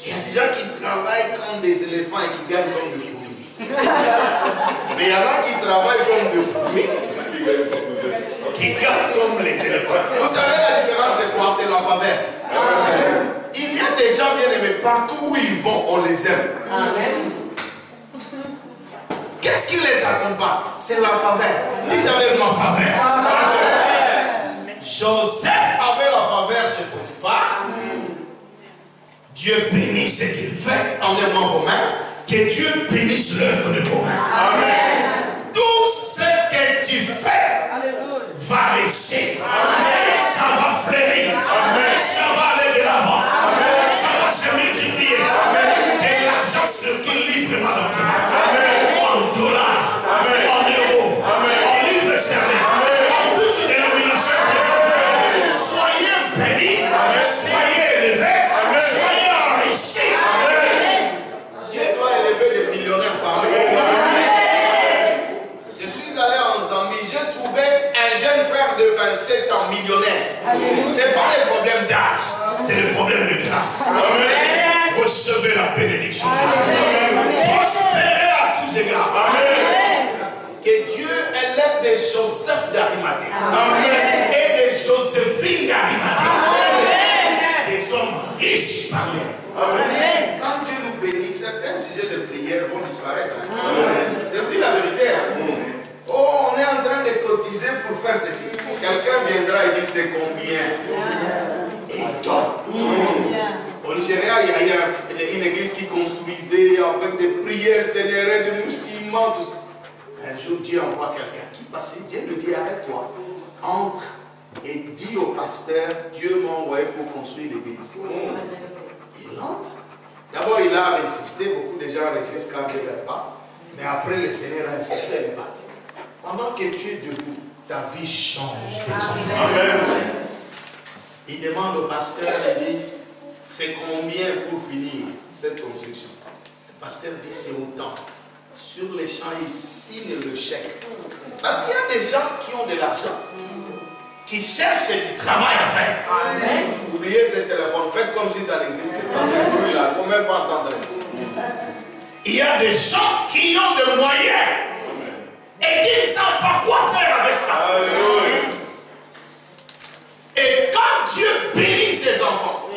[SPEAKER 2] Il y a des gens qui travaillent comme des éléphants et qui gagnent comme des fourmis. Mais il y en a qui travaillent comme des fourmis, qui gagnent comme les éléphants. Vous savez la différence c'est quoi? C'est la faveur. Il y a des gens bien aimés, partout où ils vont, on les aime.
[SPEAKER 4] Amen.
[SPEAKER 2] Qu'est-ce qui les accompagne? C'est la faveur. Dites avec ma faveur. Joseph avait la faveur chez Potiphar. Dieu bénit ce qu'il fait en aimant vos mains. Que Dieu bénisse l'œuvre de vos mains. Amen. Tout ce que tu fais va rester. Ça va fleurir. Ça va aller de l'avant. Ça va se multiplier. Que l'argent circule librement dans tes mains. En dollars, en euros, en livres sterling, en toute dénomination présente. Soyez bénis, soyez élevés, soyez enrichis. Dieu doit élever des millionnaires parmi nous. Je suis allé en Zambie, j'ai trouvé un jeune frère de 27 ans millionnaire. Ce n'est pas le problème d'âge, c'est le problème de grâce. Recevez la bénédiction. Prospérez à tous égards. Que Dieu élève des Joseph d'Arimathée et des Joséphine d'Arimathée. Des hommes riches par lui. Quand Dieu nous bénit, certains sujets de prière vont disparaître. Je dis la vérité. Oh, on est en train de cotiser pour faire ceci. Quelqu'un viendra et dit c'est combien? Et il donne. Au Nigeria, il y a une église qui construisait avec des prières, Seigneur, de nous ciment, tout ça. Un jour, Dieu envoie quelqu'un qui passait. Dieu lui dit, arrête-toi, entre et dis au pasteur, Dieu m'a envoyé pour construire l'église. Il entre. D'abord, il a résisté. Beaucoup de gens résistent quand Dieu ne veut pas. Mais après, le Seigneur a insisté, il est parti. Pendant que tu es debout, ta vie change. Amen. Il demande au pasteur, il dit, c'est combien pour finir cette construction? Le pasteur dit, c'est autant. Sur les champs, il signe le chèque. Parce qu'il y a des gens qui ont de l'argent, qui cherchent du travail à faire. Amen. Oubliez ce téléphone, faites comme si ça n'existe pas. C'est lui là, il ne faut même pas entendre ça. Il y a des gens qui ont des moyens et qui ne savent pas quoi faire avec ça. Alléluia. Et quand Dieu bénit ses enfants,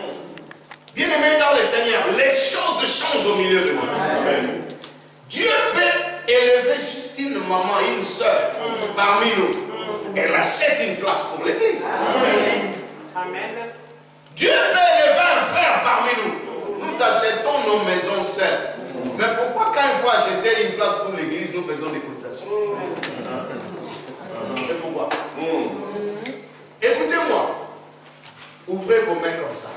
[SPEAKER 2] bien aimés dans le Seigneur, les choses changent au milieu de nous. Amen. Dieu peut élever juste une maman, une soeur parmi nous. Elle achète une place pour l'église. Amen. Dieu peut élever un frère parmi nous. Nous achetons nos maisons seules. Mais pourquoi quand il faut acheter une place pour l'église, nous faisons des cotisations? Et pourquoi? Écoutez-moi. Ouvrez vos mains comme ça.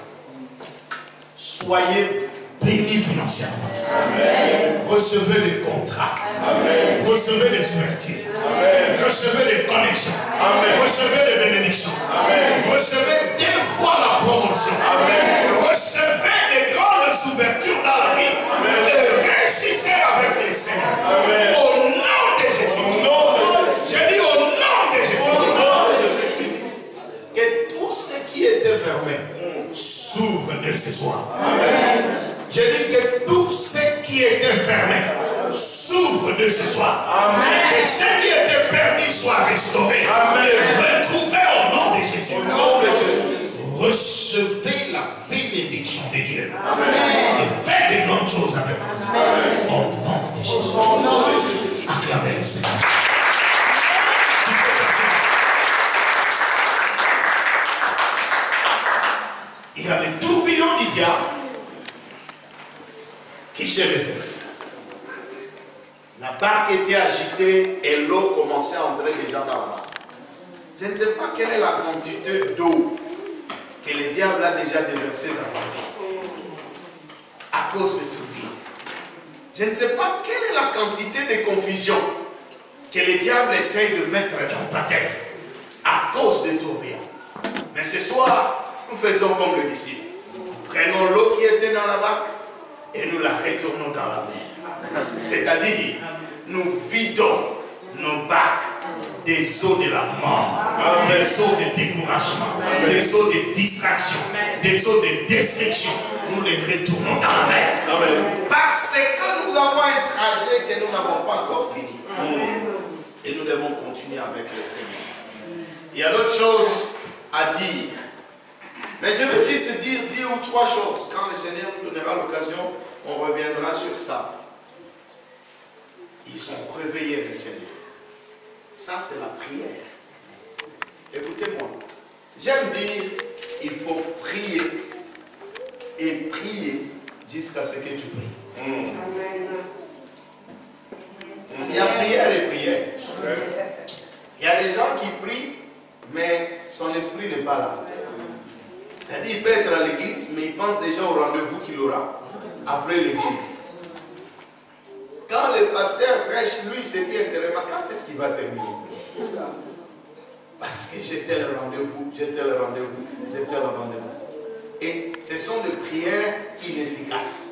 [SPEAKER 2] Soyez bénis financièrement. Amen. Recevez des contrats. Amen. Recevez des ouvertures. Amen. Recevez des connexions. Amen. Recevez des bénédictions. Amen. Recevez 2 fois la promotion. Amen. Recevez des grandes ouvertures dans la vie. Amen. Et réussissez avec les Seigneurs. Amen. Au nom de Jésus. Je dis au nom de Jésus. Que tout ce qui était fermé s'ouvre de ce soir. Amen. Je dis que tout ce qui était fermé s'ouvre de ce soir. Amen. Que ce qui était perdu soit restauré. Amen. Et retrouvé au nom de Jésus. Au nom de Jésus. Recevez la bénédiction de Dieu. Amen. Et faites de grandes choses avec vous. Au nom de Jésus. Acclamez le Seigneur. Il y a le tourbillon du diable qui s'est levé. La barque était agitée et l'eau commençait à entrer déjà dans la barque. Je ne sais pas quelle est la quantité d'eau que le diable a déjà déversée dans ma vie à cause de tourbillon. Je ne sais pas quelle est la quantité de confusion que le diable essaye de mettre dans ta tête à cause de tourbillon. Mais ce soir, nous faisons comme le disciple. Nous prenons l'eau qui était dans la barque et nous la retournons dans la mer. C'est-à-dire, nous vidons nos barques des eaux de la mort, des eaux de découragement, des eaux de distraction, des eaux de destruction, nous les retournons dans la mer.
[SPEAKER 1] Amen.
[SPEAKER 2] Parce que nous avons un trajet que nous n'avons pas encore fini. Et nous devons continuer avec le Seigneur. Il y a d'autres choses à dire. Mais je veux juste dire 2 ou 3 choses. Quand le Seigneur nous donnera l'occasion, on reviendra sur ça. Ils ont réveillé le Seigneur. Ça, c'est la prière. Écoutez-moi. J'aime dire, il faut prier et prier jusqu'à ce que tu pries. Il y a prière et prière. Il y a des gens qui prient, mais son esprit n'est pas là. C'est-à-dire, il peut être à l'église, mais il pense déjà au rendez-vous qu'il aura après l'église. Quand le pasteur prêche, lui, il se dit intérieurement, quand est-ce qu'il va terminer? Parce que j'ai tel rendez-vous, j'ai tel rendez-vous, j'ai tel rendez-vous. Et ce sont des prières inefficaces.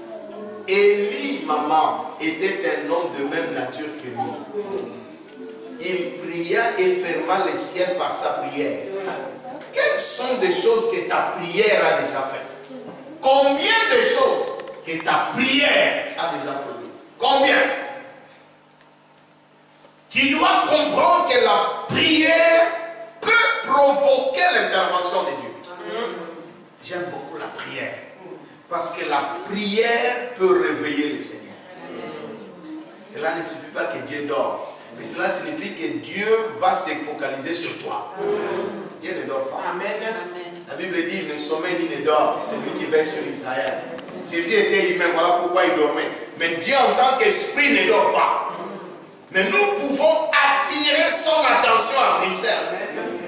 [SPEAKER 2] Élie, maman, était un homme de même nature que nous. Il pria et ferma le ciel par sa prière. Quelles sont des choses que ta prière a déjà faites? Combien de choses que ta prière a déjà produit? Combien? Tu dois comprendre que la prière peut provoquer l'intervention de Dieu. J'aime beaucoup la prière. Parce que la prière peut réveiller le Seigneur. Cela ne suffit pas que Dieu dort. Mais cela signifie que Dieu va se focaliser sur toi. Dieu ne dort pas.
[SPEAKER 4] Amen.
[SPEAKER 2] La Bible dit, il ne sommeille ni ne dort. C'est lui qui veille sur Israël. Jésus était humain, voilà pourquoi il dormait. Mais Dieu en tant qu'esprit ne dort pas. Mais nous pouvons attirer son attention à Bruxelles.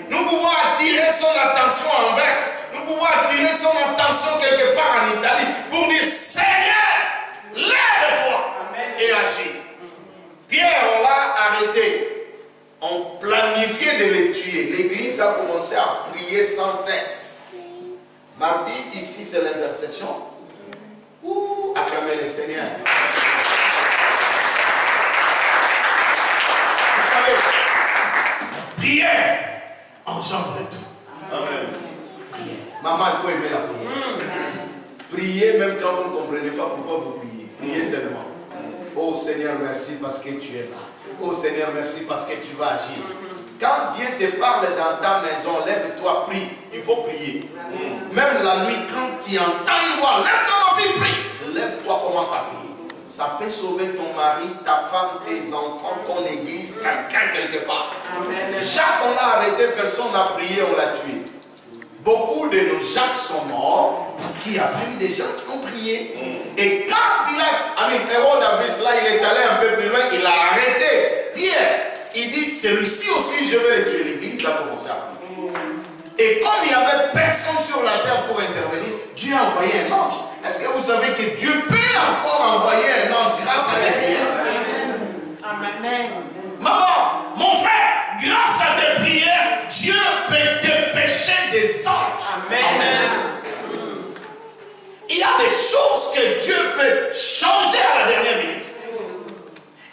[SPEAKER 2] Nous pouvons attirer son attention à Anvers. Nous pouvons attirer son attention quelque part en Italie pour dire, Seigneur, lève-toi et agis. Pierre, on l'a arrêté. On planifiait de le tuer. L'église a commencé à prier sans cesse. Mardi, ici, c'est l'intercession. Acclamez le Seigneur. Vous savez, la prière engendre tout.
[SPEAKER 1] Amen.
[SPEAKER 2] Prière. Maman, il faut aimer la prière. Priez même quand vous ne comprenez pas pourquoi vous priez. Priez seulement. Oh Seigneur, merci parce que tu es là. Oh Seigneur, merci parce que tu vas agir. Quand Dieu te parle dans ta maison, lève-toi, prie. Il faut prier. Même la nuit, quand tu entends une voix, lève-toi, ma fille, prie. Lève-toi, commence à prier. Ça peut sauver ton mari, ta femme, tes enfants, ton église, quelqu'un quelque part. Jacques, on l'a arrêté, personne n'a prié, on l'a tué. Beaucoup de nos Jacques sont morts parce qu'il n'y a pas eu des gens qui ont prié. Et quand Hérode a vu cela, il est allé un peu plus loin, il a arrêté Pierre. Il dit, celui-ci aussi, je vais le tuer. L'église a commencé à prier. Et comme il n'y avait personne sur la terre pour intervenir, Dieu a envoyé un ange. Est-ce que vous savez que Dieu peut encore envoyer un ange grâce à des prières?
[SPEAKER 4] Amen.
[SPEAKER 2] Maman, mon frère, grâce à tes prières, Dieu peut dépêcher des anges.
[SPEAKER 4] Amen.
[SPEAKER 2] Il y a des choses que Dieu peut changer à la dernière minute.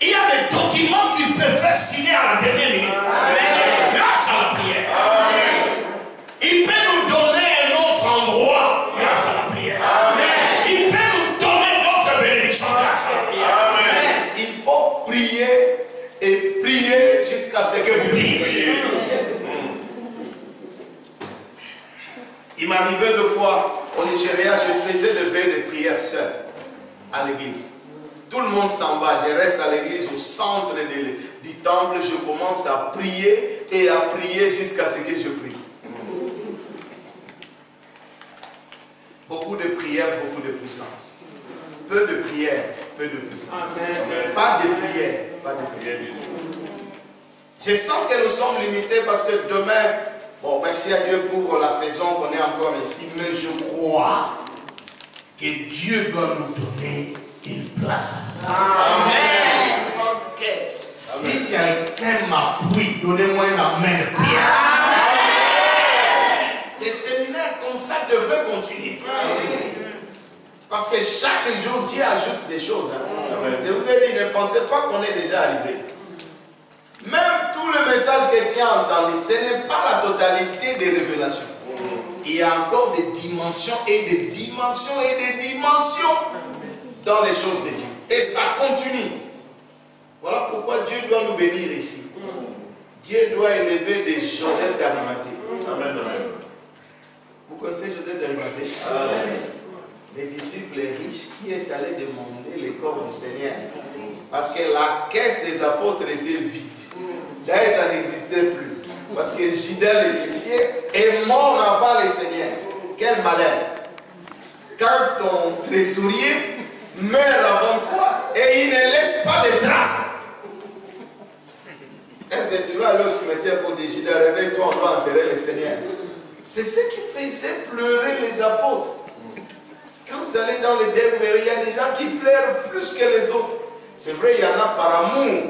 [SPEAKER 2] Il y a des documents qu'il peut faire signer à la dernière minute. Amen. Grâce à la prière. Amen. Il peut nous donner un autre endroit grâce à la prière. Amen. Il peut nous donner d'autres bénédictions grâce à la prière. Amen. Il faut prier et prier jusqu'à ce que vous priez. Il m'arrivait 2 fois au Nigeria, je faisais le veille de prière seul à l'église. Tout le monde s'en va, je reste à l'église au centre du temple, je commence à prier et à prier jusqu'à ce que je prie. Beaucoup de prières, beaucoup de puissance. Peu de prières, peu de puissance. Amen. Pas de prières, pas de puissance. Je sens que nous sommes limités parce que demain, bon, merci à Dieu pour la saison qu'on est encore ici, mais je crois que Dieu doit nous donner une place. Amen. Ok. Si quelqu'un m'appuie, donnez-moi une main de prière. Amen. Les séminaires comme ça devraient continuer. Amen. Parce que chaque jour, Dieu ajoute des choses. Hein. Je vous ai dit, ne pensez pas qu'on est déjà arrivé. Même tout le message que tu as entendu, ce n'est pas la totalité des révélations. il y a encore des dimensions et des dimensions et des dimensions dans les choses de Dieu. Et ça continue. Voilà pourquoi Dieu doit nous bénir ici. Dieu doit élever des Joseph d'Arimathée.
[SPEAKER 1] Amen, amen.
[SPEAKER 2] Vous connaissez Joseph d'Arimathée? Les disciples riches qui est allé demander les corps du Seigneur. Parce que la caisse des apôtres était vide. D'ailleurs, ça n'existait plus. Parce que Judas le caissier est mort avant le Seigneur. Quel malheur. Quand ton trésorier meurt avant toi et il ne laisse pas de traces. Est-ce que tu vas aller au cimetière pour dire Judas, réveille-toi, on doit enterrer le Seigneur? C'est ce qui faisait pleurer les apôtres. Quand vous allez dans le désert, il y a des gens qui pleurent plus que les autres. C'est vrai, il y en a par amour,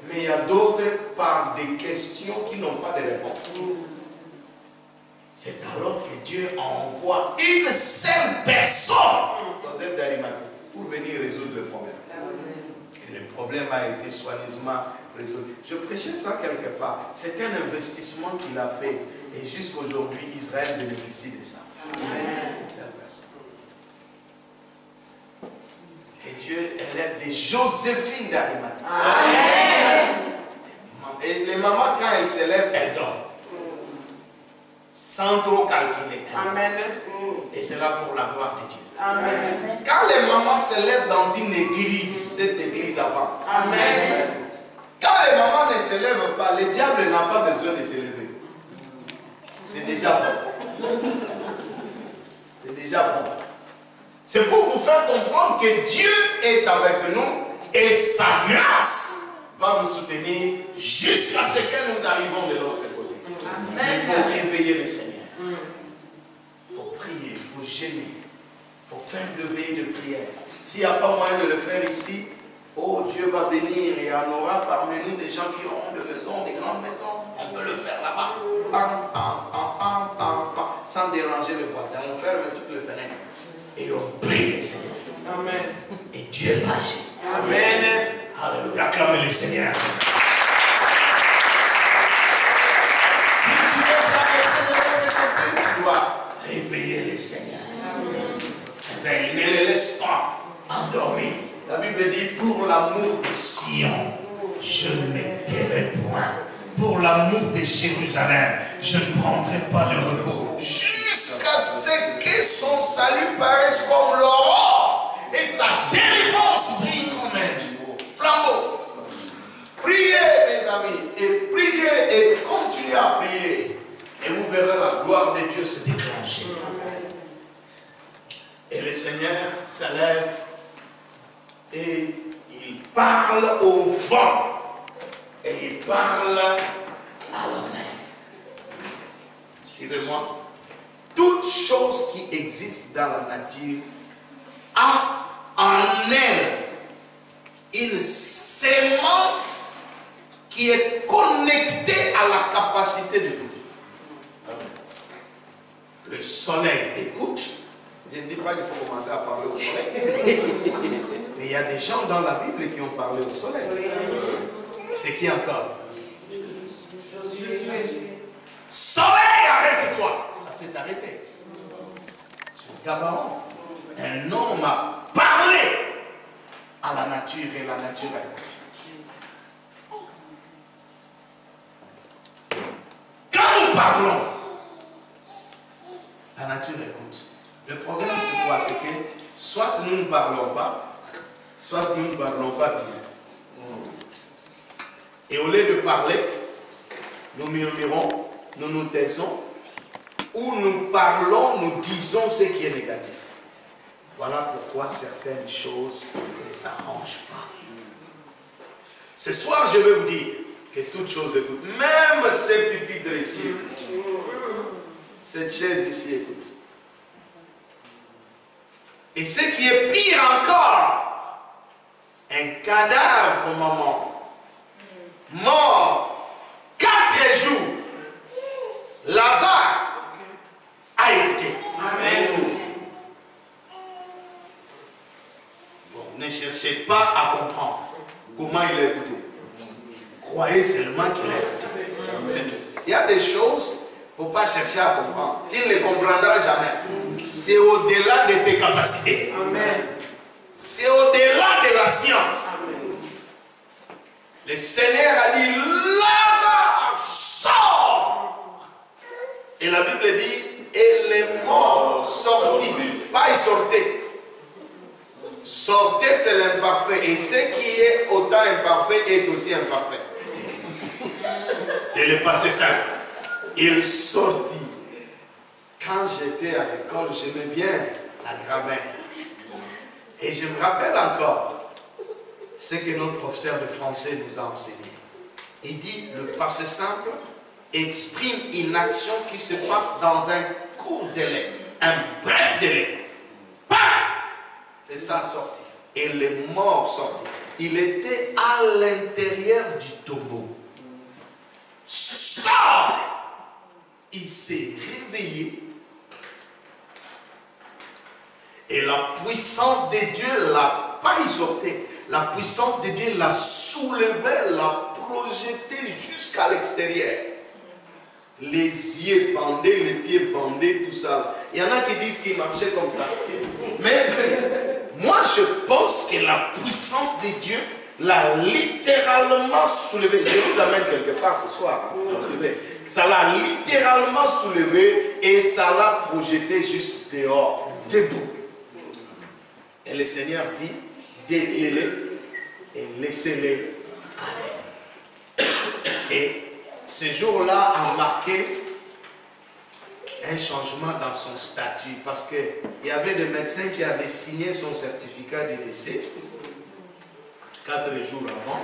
[SPEAKER 2] mais il y a d'autres par des questions qui n'ont pas de réponse. C'est alors que Dieu envoie une seule personne, Joseph d'Arimathée, pour venir résoudre le problème. Et le problème a été soigneusement résolu. Je prêchais ça quelque part. C'est un investissement qu'il a fait. Et jusqu'aujourd'hui, Israël bénéficie de ça. Une seule personne. Et Dieu élève des Joséphines d'Arimathée. Et les mamans, quand elles s'élèvent, elles dorment. Sans trop calculer.
[SPEAKER 4] Amen.
[SPEAKER 2] Et c'est là pour la gloire de Dieu.
[SPEAKER 4] Amen.
[SPEAKER 2] Quand les mamans s'élèvent dans une église, cette église avance.
[SPEAKER 4] Amen.
[SPEAKER 2] Quand les mamans ne s'élèvent pas, le diable n'a pas besoin de s'élever. C'est déjà bon. C'est déjà bon. C'est pour vous faire comprendre que Dieu est avec nous et sa grâce va nous soutenir jusqu'à ce que nous arrivons de l'autre côté.
[SPEAKER 4] Amen.
[SPEAKER 2] Il faut réveiller le Seigneur. Il faut prier, il faut gêner. Il faut faire de veille de prière. S'il n'y a pas moyen de le faire ici, oh, Dieu va bénir et il y en aura parmi nous des gens qui auront des maisons, des grandes maisons. On peut le faire là-bas. Sans déranger les voisins. On ferme toutes les fenêtres. Et on prie le Seigneur.
[SPEAKER 4] Amen.
[SPEAKER 2] Et Dieu va agir.
[SPEAKER 4] Amen.
[SPEAKER 2] Alléluia. Acclamez le Seigneur. Si tu veux traverser de l'autre côté, tu dois réveiller le Seigneur. Amen. Ne le laisse pas endormir. La Bible dit, pour l'amour de Sion, je ne me tairai point. Pour l'amour de Jérusalem, je ne prendrai pas le repos. Jusqu'à ce que son salut paraisse comme l'aurore et sa délivrance brille comme un flambeau. Priez, mes amis, et priez et continuez à prier. Et vous verrez la gloire de Dieu se déclencher. Et le Seigneur s'élève et il parle au vent. Et il parle à la mer. Suivez-moi. Toute chose qui existe dans la nature a en elle une sémence qui est connectée à la capacité d'écouter. Le soleil écoute. Je ne dis pas qu'il faut commencer à parler au soleil. Mais il y a des gens dans la Bible qui ont parlé au soleil. C'est qui encore? Soleil, arrête-toi! Ça s'est arrêté. Sur Gabaon, un homme a parlé à la nature et la nature a écouté. Quand nous parlons, la nature écoute. Le problème c'est quoi? C'est que soit nous ne parlons pas, soit nous ne parlons pas bien. Et au lieu de parler, nous murmurons, nous nous taisons, ou nous parlons, nous disons ce qui est négatif. Voilà pourquoi certaines choses ne s'arrangent pas. Ce soir, je vais vous dire que toutes choses écoutent. Même ces pupitres ici écoutent. Cette chaise ici écoute. Et ce qui est pire encore, un cadavre, maman, mort 4 jours, Lazare a écouté.
[SPEAKER 4] Amen.
[SPEAKER 2] Bon, ne cherchez pas à comprendre comment il a écouté. Croyez seulement qu'il a écouté. C'est tout. Il y a des choses, faut pas chercher à comprendre. Tu ne les comprendras jamais. C'est au-delà de tes capacités. C'est au-delà de la science. Le Seigneur a dit, Lazare, sors. Et la Bible dit, et les morts sortis. Pas ils sortaient. Sortez, c'est l'imparfait. Et ce qui est autant imparfait est aussi imparfait. C'est le passé simple. Il sortit. Quand j'étais à l'école, j'aimais bien la grammaire. Et je me rappelle encore ce que notre professeur de français nous a enseigné. Il dit, le passé simple exprime une action qui se passe dans un court délai, un bref délai. Bam! C'est ça sorti. Et les morts sortis. Il était à l'intérieur du tombeau. Sors! Il s'est réveillé. Et la puissance de Dieu l'a pas exhorté. La puissance de Dieu l'a soulevé, l'a projeté jusqu'à l'extérieur. Les yeux bandés, les pieds bandés, tout ça. Il y en a qui disent qu'il marchait comme ça. Mais moi je pense que la puissance de Dieu l'a littéralement soulevé. Je vous amène quelque part ce soir. Ça l'a littéralement soulevé et ça l'a projeté juste dehors, debout. Et le Seigneur dit, déliez-les et laissez-les aller. Et ce jour-là a marqué un changement dans son statut parce qu'il y avait des médecins qui avaient signé son certificat de décès 4 jours avant.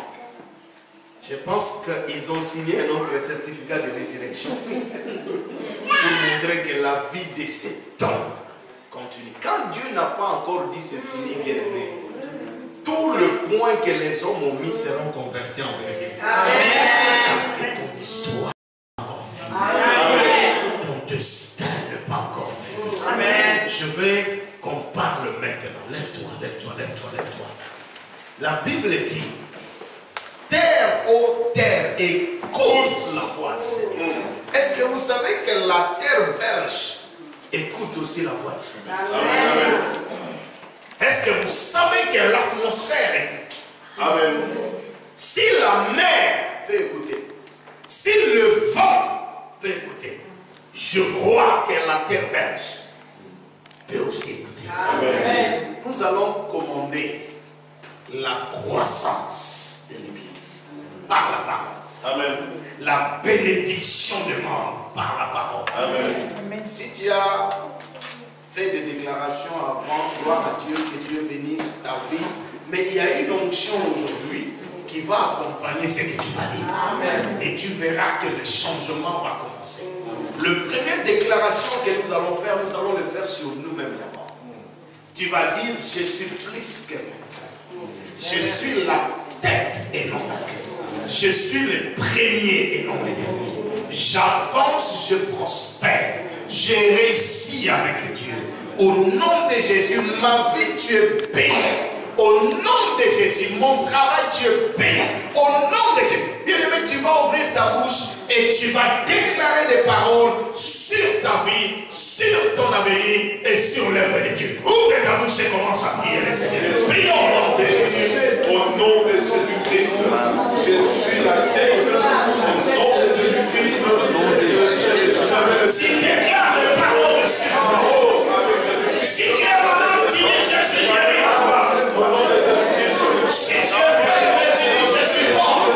[SPEAKER 2] Je pense qu'ils ont signé un autre certificat de résurrection pour montrer que la vie de cet homme continue. Quand Dieu n'a pas encore dit c'est fini, bien aimé, tout le point que les hommes ont mis seront convertis en vérité. Parce que ton histoire n'est pas encore finie. Ton destin n'est pas encore fini. Je veux qu'on parle maintenant. Lève-toi, lève-toi, lève-toi, lève-toi. La Bible dit, terre, ô terre, écoute la voix du Seigneur. Est-ce que vous savez que la terre belge écoute aussi la voix du Seigneur? Est-ce que vous savez que l'atmosphère écoute? Amen. Si la mer peut écouter, si le vent peut écouter, je crois que la terre belge peut aussi écouter. Amen. Nous allons commander la croissance de l'Église par la parole. Amen. La bénédiction des morts par la parole. Amen. Si tu as fait des déclarations avant, gloire à Dieu, que Dieu bénisse ta vie, mais il y a une onction aujourd'hui qui va accompagner ce que tu vas dire. Amen. Et tu verras que le changement va commencer. La première déclaration que nous allons le faire sur nous-mêmes d'abord. Tu vas dire, je suis plus que vainqueur. Je suis la tête et non la queue. Je suis le premier et non le dernier. J'avance, je prospère. J'ai réussi avec Dieu. Au nom de Jésus, ma vie, tu es béni. Au nom de Jésus, mon travail, tu es béni. Au nom de Jésus. Bien-aimé, tu vas ouvrir ta bouche et tu vas déclarer des paroles sur ta vie, sur ton avenir et sur l'œuvre de Dieu. Ouvre ta bouche et commence à prier le Seigneur. Prions au nom de Jésus.
[SPEAKER 3] Au nom de Jésus-Christ, je suis la tête. Au nom de Jésus-Christ,
[SPEAKER 2] si tu déclares des paroles sur toi, si tu es malade, tu dis je suis guéri. Si tu es faible, tu dis je suis fort.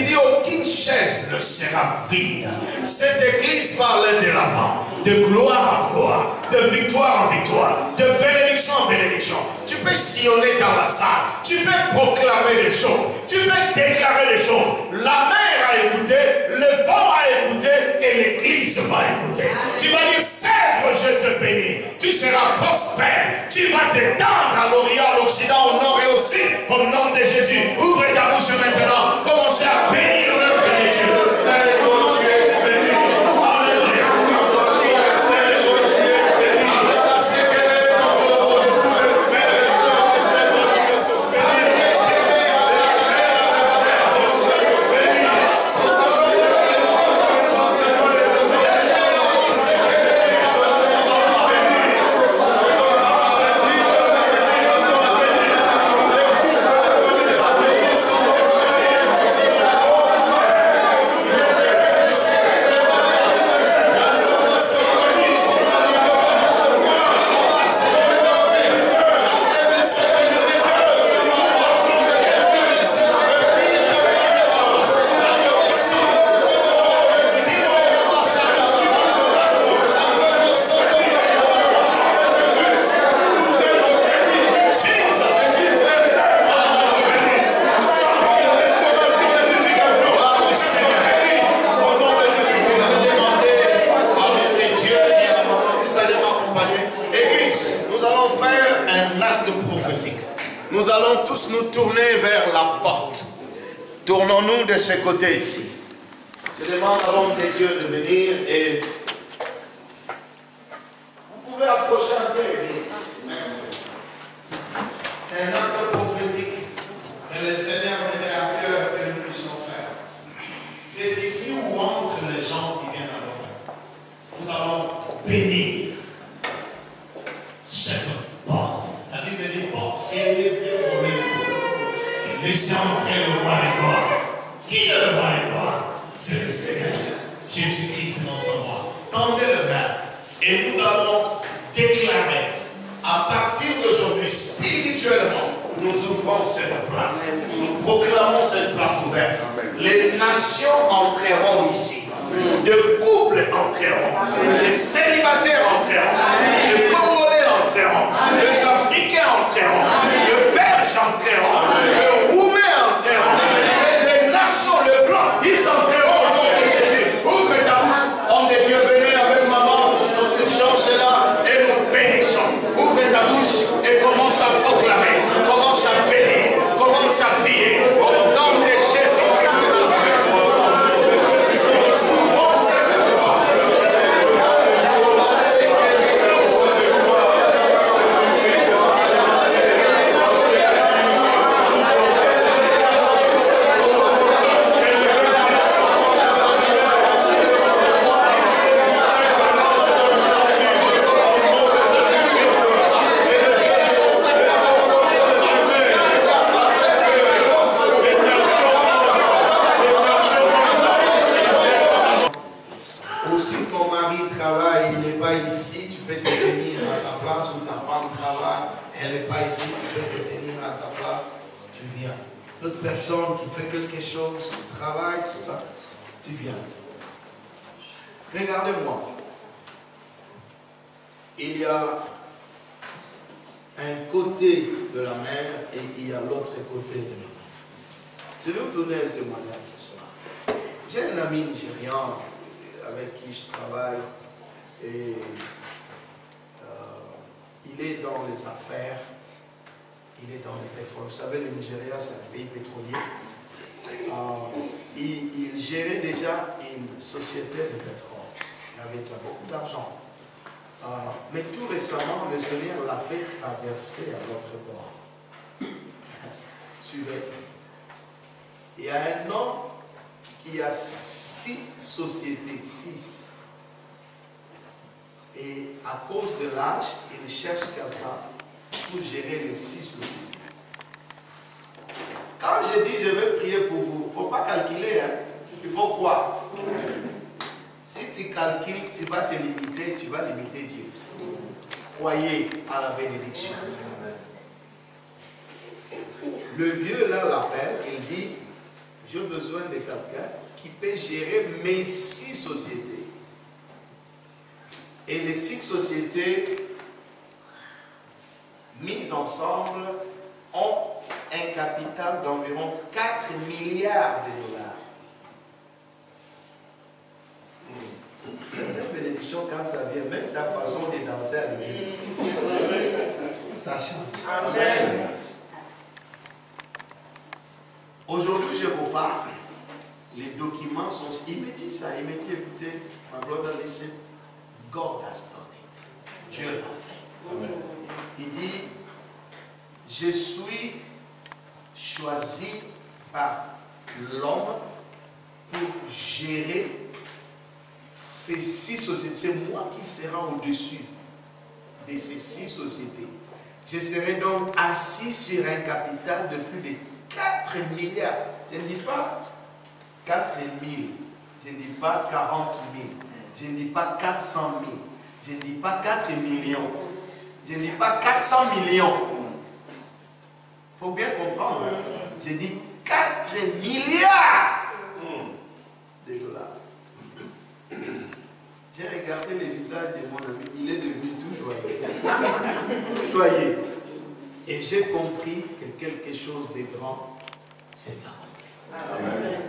[SPEAKER 2] il dit aucune chaise ne sera vide. Cette église va aller de l'avant, de gloire en gloire, de victoire en victoire, de bénédiction en bénédiction. Tu peux sillonner dans la salle, tu peux proclamer des choses, tu peux déclarer des choses. La mer a écouté, le vent a écouté et l'église va écouter. Tu vas dire, Seigneur, je te bénis, tu seras prospère, tu vas t'étendre à l'Orient, à l'Occident, au Nord et au Sud, au nom de Jésus. Ouvre ta bouche maintenant, commencez à bénir l'œuvre de Dieu. Nous allons tous nous tourner vers la porte. Tournons-nous de ce côté ici. Je demande à l'homme de Dieu de venir et vous pouvez approcher un peu l'église. Merci. C'est un acte prophétique que le Seigneur met à cœur que nous puissions faire. C'est ici où entrent les gens qui viennent à l'homme. Nous allons bénir cette porte. La Bible dit porte et laissez entrer le roi des gloires. Qui est le roi des gloires? C'est le Seigneur. Jésus-Christ, notre roi. Tendez le main. Et nous allons déclarer, à partir d'aujourd'hui, spirituellement, nous ouvrons cette place. Nous proclamons cette place ouverte. Les nations entreront ici. De couples entreront. Les célibataires entreront. Les Congolais entreront. Les Africains entreront. Les Belges entreront. Les Roumains entreront. Les nations, les Blancs, ils entreront au nom de Jésus. Ouvre ta bouche. Homme de Dieu, venez avec maman. Nous touchons cela et nous bénissons. Ouvre ta bouche et commence à proclamer. Commence à bénir. Commence à prier. Au nom de Jésus-Christ de Nazareth. Ici, tu peux te tenir à sa place, ou ta femme travaille, elle n'est pas ici, tu peux te tenir à sa place, tu viens. D'autres personnes qui font quelque chose, qui travaillent, tout ça, tu viens. Regardez-moi. Il y a un côté de la mer et il y a l'autre côté de la mer. Je vais vous donner un témoignage ce soir. J'ai un ami nigérian avec qui je travaille. Et il est dans les affaires, il est dans le pétrole. Vous savez, le Nigeria, c'est un pays pétrolier. Il gérait déjà une société de pétrole. Il avait déjà beaucoup d'argent. Mais tout récemment, le Seigneur l'a fait traverser à l'autre bord. Suivez. Il y a un homme qui a 6 sociétés, 6. Et à cause de l'âge, il cherche quelqu'un pour gérer les 6 sociétés. Quand je dis je vais prier pour vous, il ne faut pas calculer, hein? Il faut croire. Si tu calcules, tu vas te limiter, tu vas limiter Dieu. Croyez à la bénédiction. Le vieux là l'appelle, il dit, j'ai besoin de quelqu'un qui peut gérer mes 6 sociétés. Et les 6 sociétés mises ensemble ont un capital d'environ 4 milliards de dollars. La bénédiction, quand ça vient, même ta façon de danser à l'église, ça change. Amen. Aujourd'hui, je vous parle. Les documents sont. Il me dit ça. Il me dit, écoutez, my brother, listen, God has done it. Dieu l'a fait. Amen. Il dit, je suis choisi par l'homme pour gérer ces 6 sociétés. C'est moi qui serai au-dessus de ces 6 sociétés. Je serai donc assis sur un capital de plus de 4 milliards. Je ne dis pas 4 000, je ne dis pas 40 000, je ne dis pas 400 000, je ne dis pas 4 millions, je ne dis pas 400 millions. Il faut bien comprendre. Je dis 4 milliards de dollars. J'ai regardé le visage de mon ami, il est devenu tout joyeux. Tout joyeux. Et j'ai compris que quelque chose de grand s'est accompli. Amen.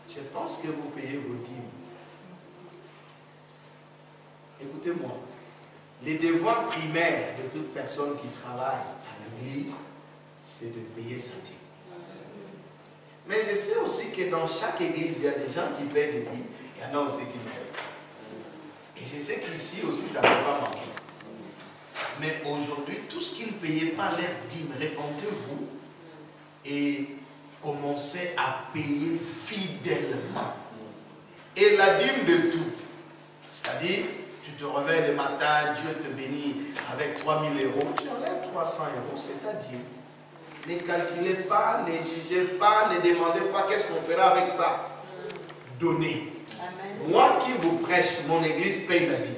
[SPEAKER 2] Je pense que vous payez vos dîmes. Écoutez-moi. Les devoirs primaires de toute personne qui travaille à l'église, c'est de payer sa dîme. Mais je sais aussi que dans chaque église, il y a des gens qui paient des dîmes. Il y en a aussi qui méritent. Et je sais qu'ici aussi, ça ne va pas manquer. Mais aujourd'hui, tout ce qui ne payait pas leur dîme, répondez-vous et commencez à payer fidèlement. Et la dîme de tout. C'est-à-dire, tu te réveilles le matin, Dieu te bénit avec 3 000 €, tu enlèves 300 €, c'est ta dîme. Ne calculez pas, ne jugez pas, ne demandez pas qu'est-ce qu'on fera avec ça. Donnez. Amen. Moi qui vous prêche, mon église paye la dîme.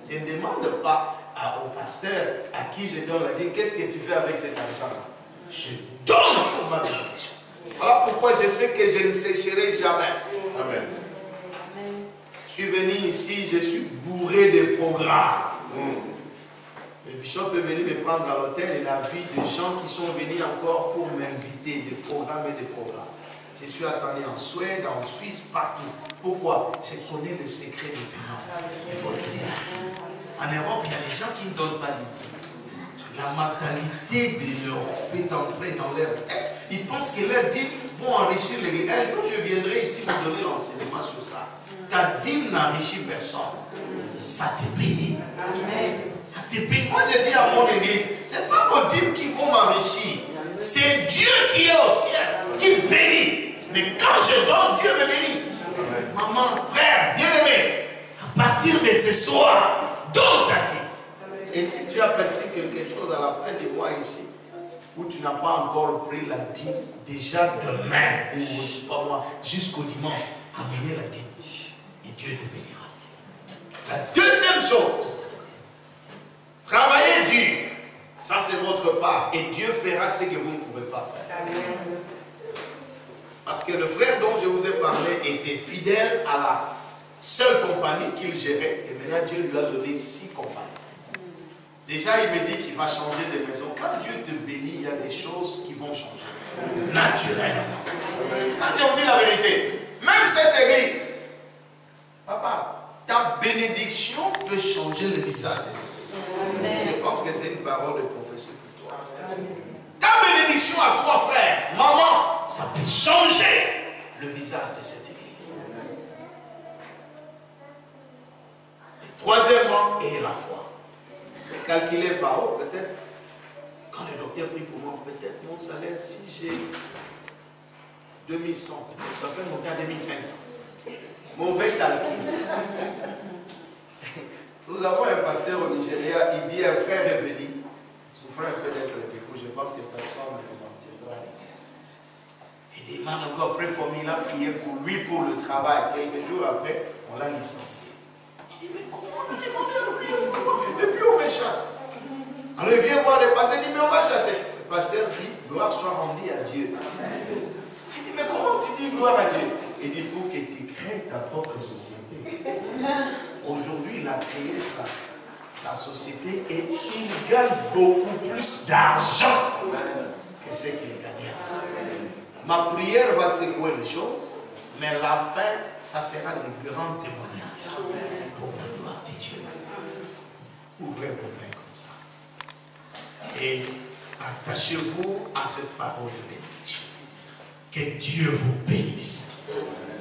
[SPEAKER 2] Je ne demande pas au pasteur à qui je donne la dîme, qu'est-ce que tu fais avec cet argent-là? Je donne pour ma bénédiction. Voilà pourquoi je sais que je ne sécherai jamais. Amen. Je suis venu ici, je suis bourré de programmes. Le bishop est venu me prendre à l'hôtel et la vie de gens qui sont venus encore pour m'inviter, des programmes et des programmes. Je suis attendu en Suède, en Suisse, partout. Pourquoi? Je connais le secret des finances. Il faut le dire. En Europe, il y a des gens qui ne donnent pas de dîme. La mentalité de l'Europe est entrée dans leur tête. Ils pensent que leurs dîmes vont enrichir les gens. Un jour, je viendrai ici vous donner l'enseignement sur ça. Ta dîme n'enrichit personne. Ça te bénit. Amen. Ça te bénit. Moi, je dis à mon église, ce n'est pas vos dîmes qui vont m'enrichir. C'est Dieu qui est au ciel, qui bénit. Mais quand je donne, Dieu me bénit. Amen. Maman, frère, bien-aimé, à partir de ce soir, donne ta dîme. Et si tu as perçu quelque chose à la fin du mois ici, où tu n'as pas encore pris la dîme, déjà demain, ou pas moi, jusqu'au dimanche, amenez la dîme. Et Dieu te bénira. La deuxième chose, travaillez dur. Ça, c'est votre part. Et Dieu fera ce que vous ne pouvez pas faire. Amen. Parce que le frère dont je vous ai parlé était fidèle à la seule compagnie qu'il gérait. Et maintenant, Dieu lui a donné 6 compagnies. Déjà, il me dit qu'il va changer de maison. Quand Dieu te bénit, il y a des choses qui vont changer. Naturellement. Ça, je vous dis la vérité. Même cette église. Papa, ta bénédiction peut changer le visage de cette église. Je pense que c'est une parole de prophétie pour toi. Ta bénédiction à toi, frère, maman, ça peut changer le visage de cette église. Et troisièmement, et la foi. Mais calculer par haut, peut-être, quand le docteur prie pour moi, peut-être mon salaire, si j'ai 2100, peut-être ça peut monter à 2500. Mauvais calcul. Nous avons un pasteur au Nigeria, il dit un frère est venu, souffrant un peu d'être découp, je pense que personne ne m'en tiendra. Il dit, man of God, pray for me, il a prié pour lui, pour le travail. Quelques jours après, on l'a licencié. Il dit, mais comment on a demandé à prier pour moi? Et puis on me chasse. Alors il vient voir le pasteur, il dit, mais on va chasser. Le pasteur dit, gloire soit rendue à Dieu. tu dis gloire à Dieu. Il dit pour que tu crées ta propre société. Aujourd'hui, il a créé sa société et il gagne beaucoup plus d'argent que ce qu'il gagnait. Ma prière va secouer les choses, mais la fin, ça sera de grands témoignages pour la gloire de Dieu. Ouvrez vos mains comme ça. Et attachez-vous à cette parole de bénédiction. Que Dieu vous bénisse.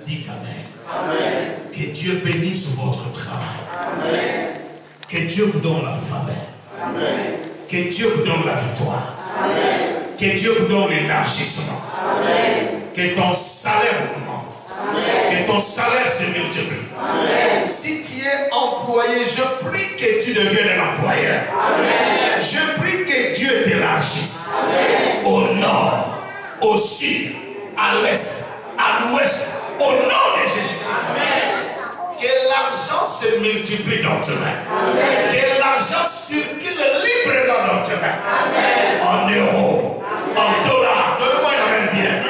[SPEAKER 2] Dites Amen. Amen. Que Dieu bénisse votre travail. Amen. Que Dieu vous donne la faveur. Amen. Que Dieu vous donne la victoire. Amen. Que Dieu vous donne l'élargissement. Que ton salaire augmente. Amen. Que ton salaire se multiplie. Amen. Si tu es employé, je prie que tu deviennes un employeur. Amen. Je prie que Dieu t'élargisse. Au nord, au sud, à l'est, à l'ouest, au nom de Jésus-Christ. Que l'argent se multiplie dans tes mains. Amen. Que l'argent circule librement dans tes mains. Amen. En euros, en dollars, donne-moi une amène bien. En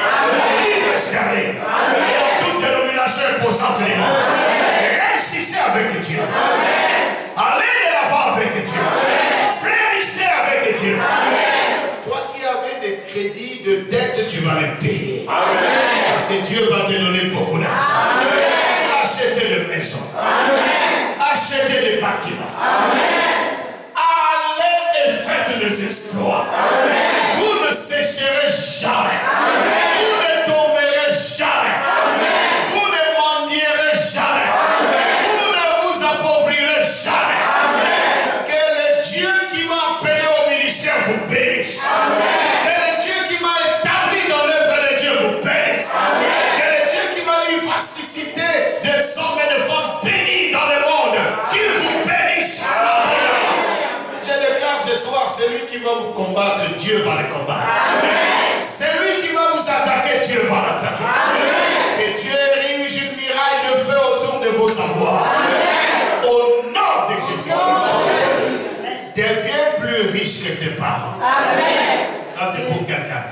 [SPEAKER 2] livres sterling, et en toute dénomination imposante du monde. Réussissez avec Dieu. Amen. Allez de l'avant avec Dieu. Flémissez avec Dieu. Amen. Toi qui avais des crédits, de dettes, tu vas les payer. Amen. Parce que Dieu va te donner beaucoup d'argent. Achetez des maisons. Amen. Achetez des bâtiments. Amen. Allez et faites des exploits. Amen. Vous ne sécherez jamais. Amen. Vous ne tomberez jamais. Amen. Vous ne mendierez jamais. Amen. Vous ne vous appauvrirez jamais. Amen. Que le Dieu qui m'a appelé au ministère vous bénisse. Amen. Que le Dieu qui m'a établi dans l'œuvre de Dieu vous bénisse. Amen. Fasticité des hommes et de femmes bénis dans le monde, qu'il vous bénisse. Je déclare ce soir, celui qui va vous combattre, Dieu va le combattre. Celui qui va vous attaquer, Dieu va l'attaquer. Que Dieu érige une muraille de feu autour de vos avoirs. Au nom de Jésus-Christ. Deviens plus riche que tes parents. Ça c'est pour quelqu'un.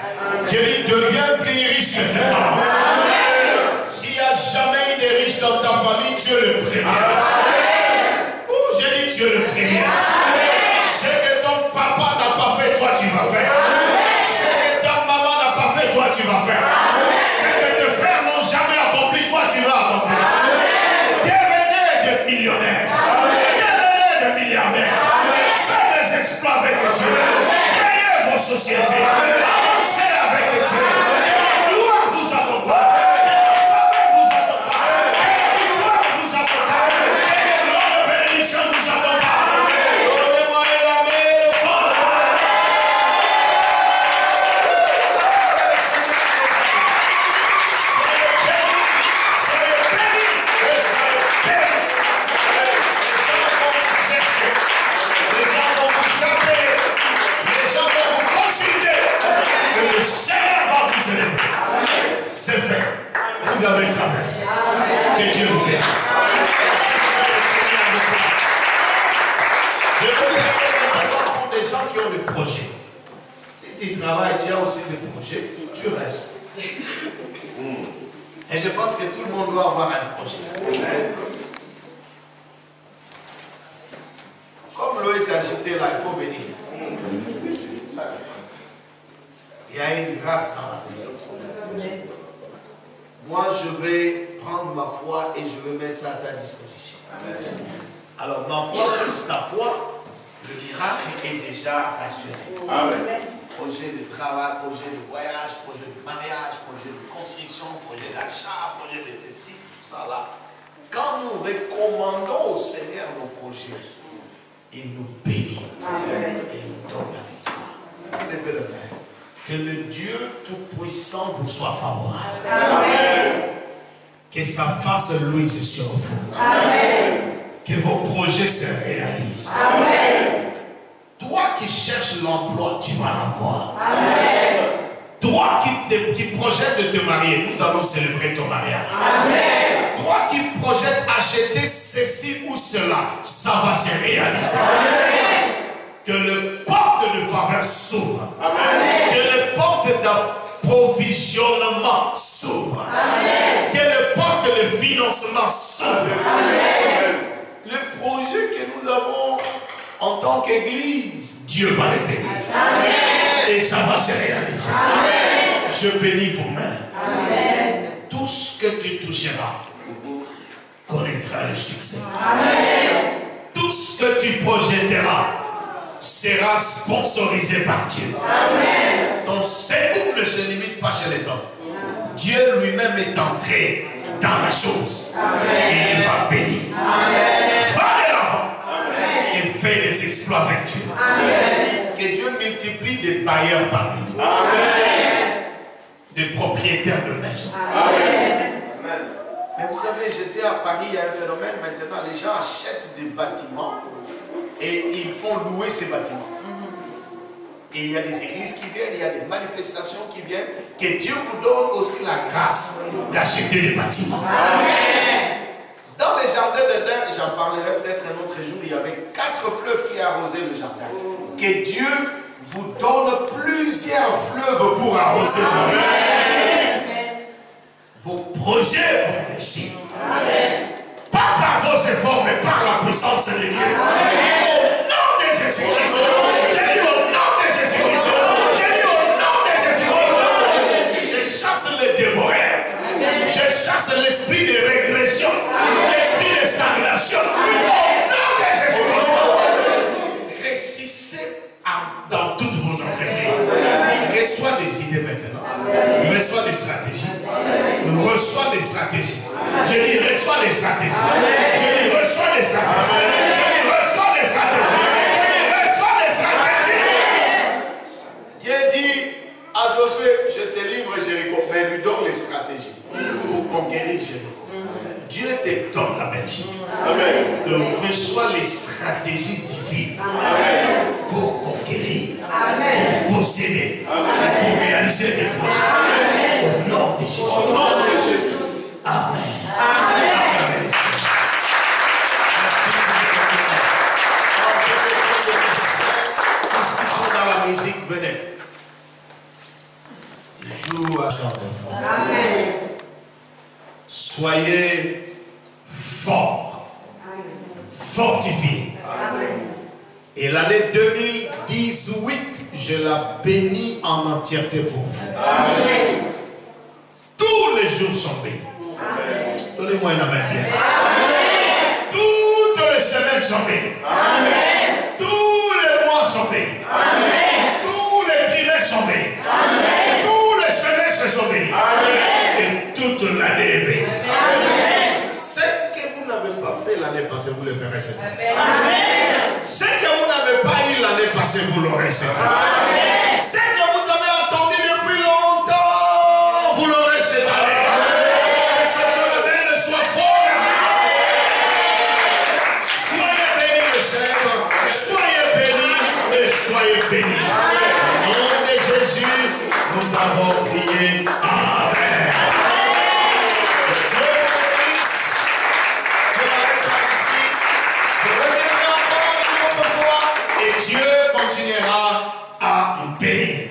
[SPEAKER 2] Je dis, deviens plus riche que tes parents. S'il n'y a jamais eu de riche dans ta famille, tu es le premier. Oh, je dis tu es le premier. Ce que ton papa n'a pas fait, toi tu vas faire. Ce que ta maman n'a pas fait, toi tu vas faire. Ce que tes frères n'ont jamais accompli, toi tu vas accomplir. Devenez des millionnaires. Devenez des milliardaires. Faites des exploits avec Dieu. Créez vos sociétés. Avancez avec Dieu. Que la gloire vous accompagne. C'est fait. Vous avez traversé. Que Dieu vous bénisse. Je veux prier maintenant pour des gens qui ont des projets. Si tu travailles, tu as aussi des projets, tu restes. Et je pense que tout le monde doit avoir un projet. Comme l'eau est agitée là, il faut venir. Il y a une grâce dans la maison. Moi, je vais prendre ma foi et je vais mettre ça à ta disposition. Alors, ma foi plus ta foi, le miracle est déjà rassuré. Amen. Projet de travail, projet de voyage, projet de mariage, projet de construction, projet d'achat, projet de ceci, tout ça là. Quand nous recommandons au Seigneur nos projets, il nous bénit. Amen. Et il nous donne la victoire. Levez le main. Que le Dieu Tout-Puissant vous soit favorable. Amen. Que sa face luise sur vous. Amen. Que vos projets se réalisent. Amen. Toi qui cherches l'emploi, tu vas l'avoir. Amen. Toi qui projettes de te marier, nous allons célébrer ton mariage. Amen. Toi qui projettes acheter ceci ou cela, ça va se réaliser. Amen. Que le porte de faveur s'ouvre. Que le porte d'approvisionnement s'ouvre.
[SPEAKER 5] s'ouvrent. Que les portes de financement s'ouvrent.
[SPEAKER 2] Le projet que nous avons en tant qu'Église,
[SPEAKER 5] Dieu va les bénir. Et ça va se réaliser. Je bénis vos mains. Tout ce que tu toucheras connaîtra le succès. Tout ce que tu projetteras sera sponsorisé par Dieu. Ton secours ne se limite pas chez les hommes. Dieu lui-même est entré dans la chose. Et il va bénir. Va de l'avant. Et fais des exploits avec Dieu. Que Dieu multiplie des bailleurs parmi nous. Des propriétaires de maisons.
[SPEAKER 2] mais vous savez, j'étais à Paris, il y a un phénomène maintenant, les gens achètent des bâtiments et ils font louer ces bâtiments. Et il y a des églises qui viennent, il y a des manifestations qui viennent. Que Dieu vous donne aussi la grâce
[SPEAKER 5] D'acheter des bâtiments.
[SPEAKER 2] Dans les jardins d'Éden, j'en parlerai peut-être un autre jour, il y avait 4 fleuves qui arrosaient le jardin. Que Dieu vous donne plusieurs fleuves pour arroser vos vies.
[SPEAKER 5] Vos projets vont réussir. Pas par vos efforts, mais par la puissance de Dieu. Au nom de Jésus-Christ. J'ai dit au nom de Jésus-Christ. J'ai dit au nom de Jésus-Christ. Je chasse les dévoreurs. Je chasse l'esprit de régression. L'esprit de stagnation. Au nom de Jésus-Christ. Réussissez dans toutes vos entreprises. Reçois des idées maintenant. Reçois des stratégies. Reçois des stratégies. Je dis reçois des stratégies. Je dis reçois des stratégies. Je dis reçois des stratégies. Je dis reçois des stratégies.
[SPEAKER 2] Dieu dit à Josué, je te livre Jéricho, mais lui donne les stratégies pour conquérir Jéricho.
[SPEAKER 5] Dieu te donne la Belgique. Donc reçois les stratégies divines pour conquérir, pour posséder, pour réaliser des projets. Au nom de Jésus. Amen. Amen.
[SPEAKER 2] Tous qui sont dans la musique, venez.
[SPEAKER 5] Joue à Amen. Soyez forts, fortifiés. Et l'année 2018, je la bénis en entièreté pour vous. Tous les jours sont bénis. Donnez-moi une amen bien. Toutes les semaines sont bénies. Tous les mois sont bénis. Tous les trimestres sont bénis. Tous les semestres sont bénis. Et toute l'année est bénie.
[SPEAKER 2] Ce que vous n'avez pas fait l'année passée, vous le ferez cette année.
[SPEAKER 5] Ce que vous n'avez pas eu l'année passée, vous l'aurez cette année. Ce que vous avez entendu depuis longtemps, vous l'aurez cette année. Que cette année ne soit folle. Soyez bénis le Seigneur. Soyez bénis et soyez bénis. Au nom de Jésus, nous avons crié Amen. Dieu vous bénisse. Je m'arrête ici. Je reviendrai encore une autre fois et Dieu continuera à nous bénir.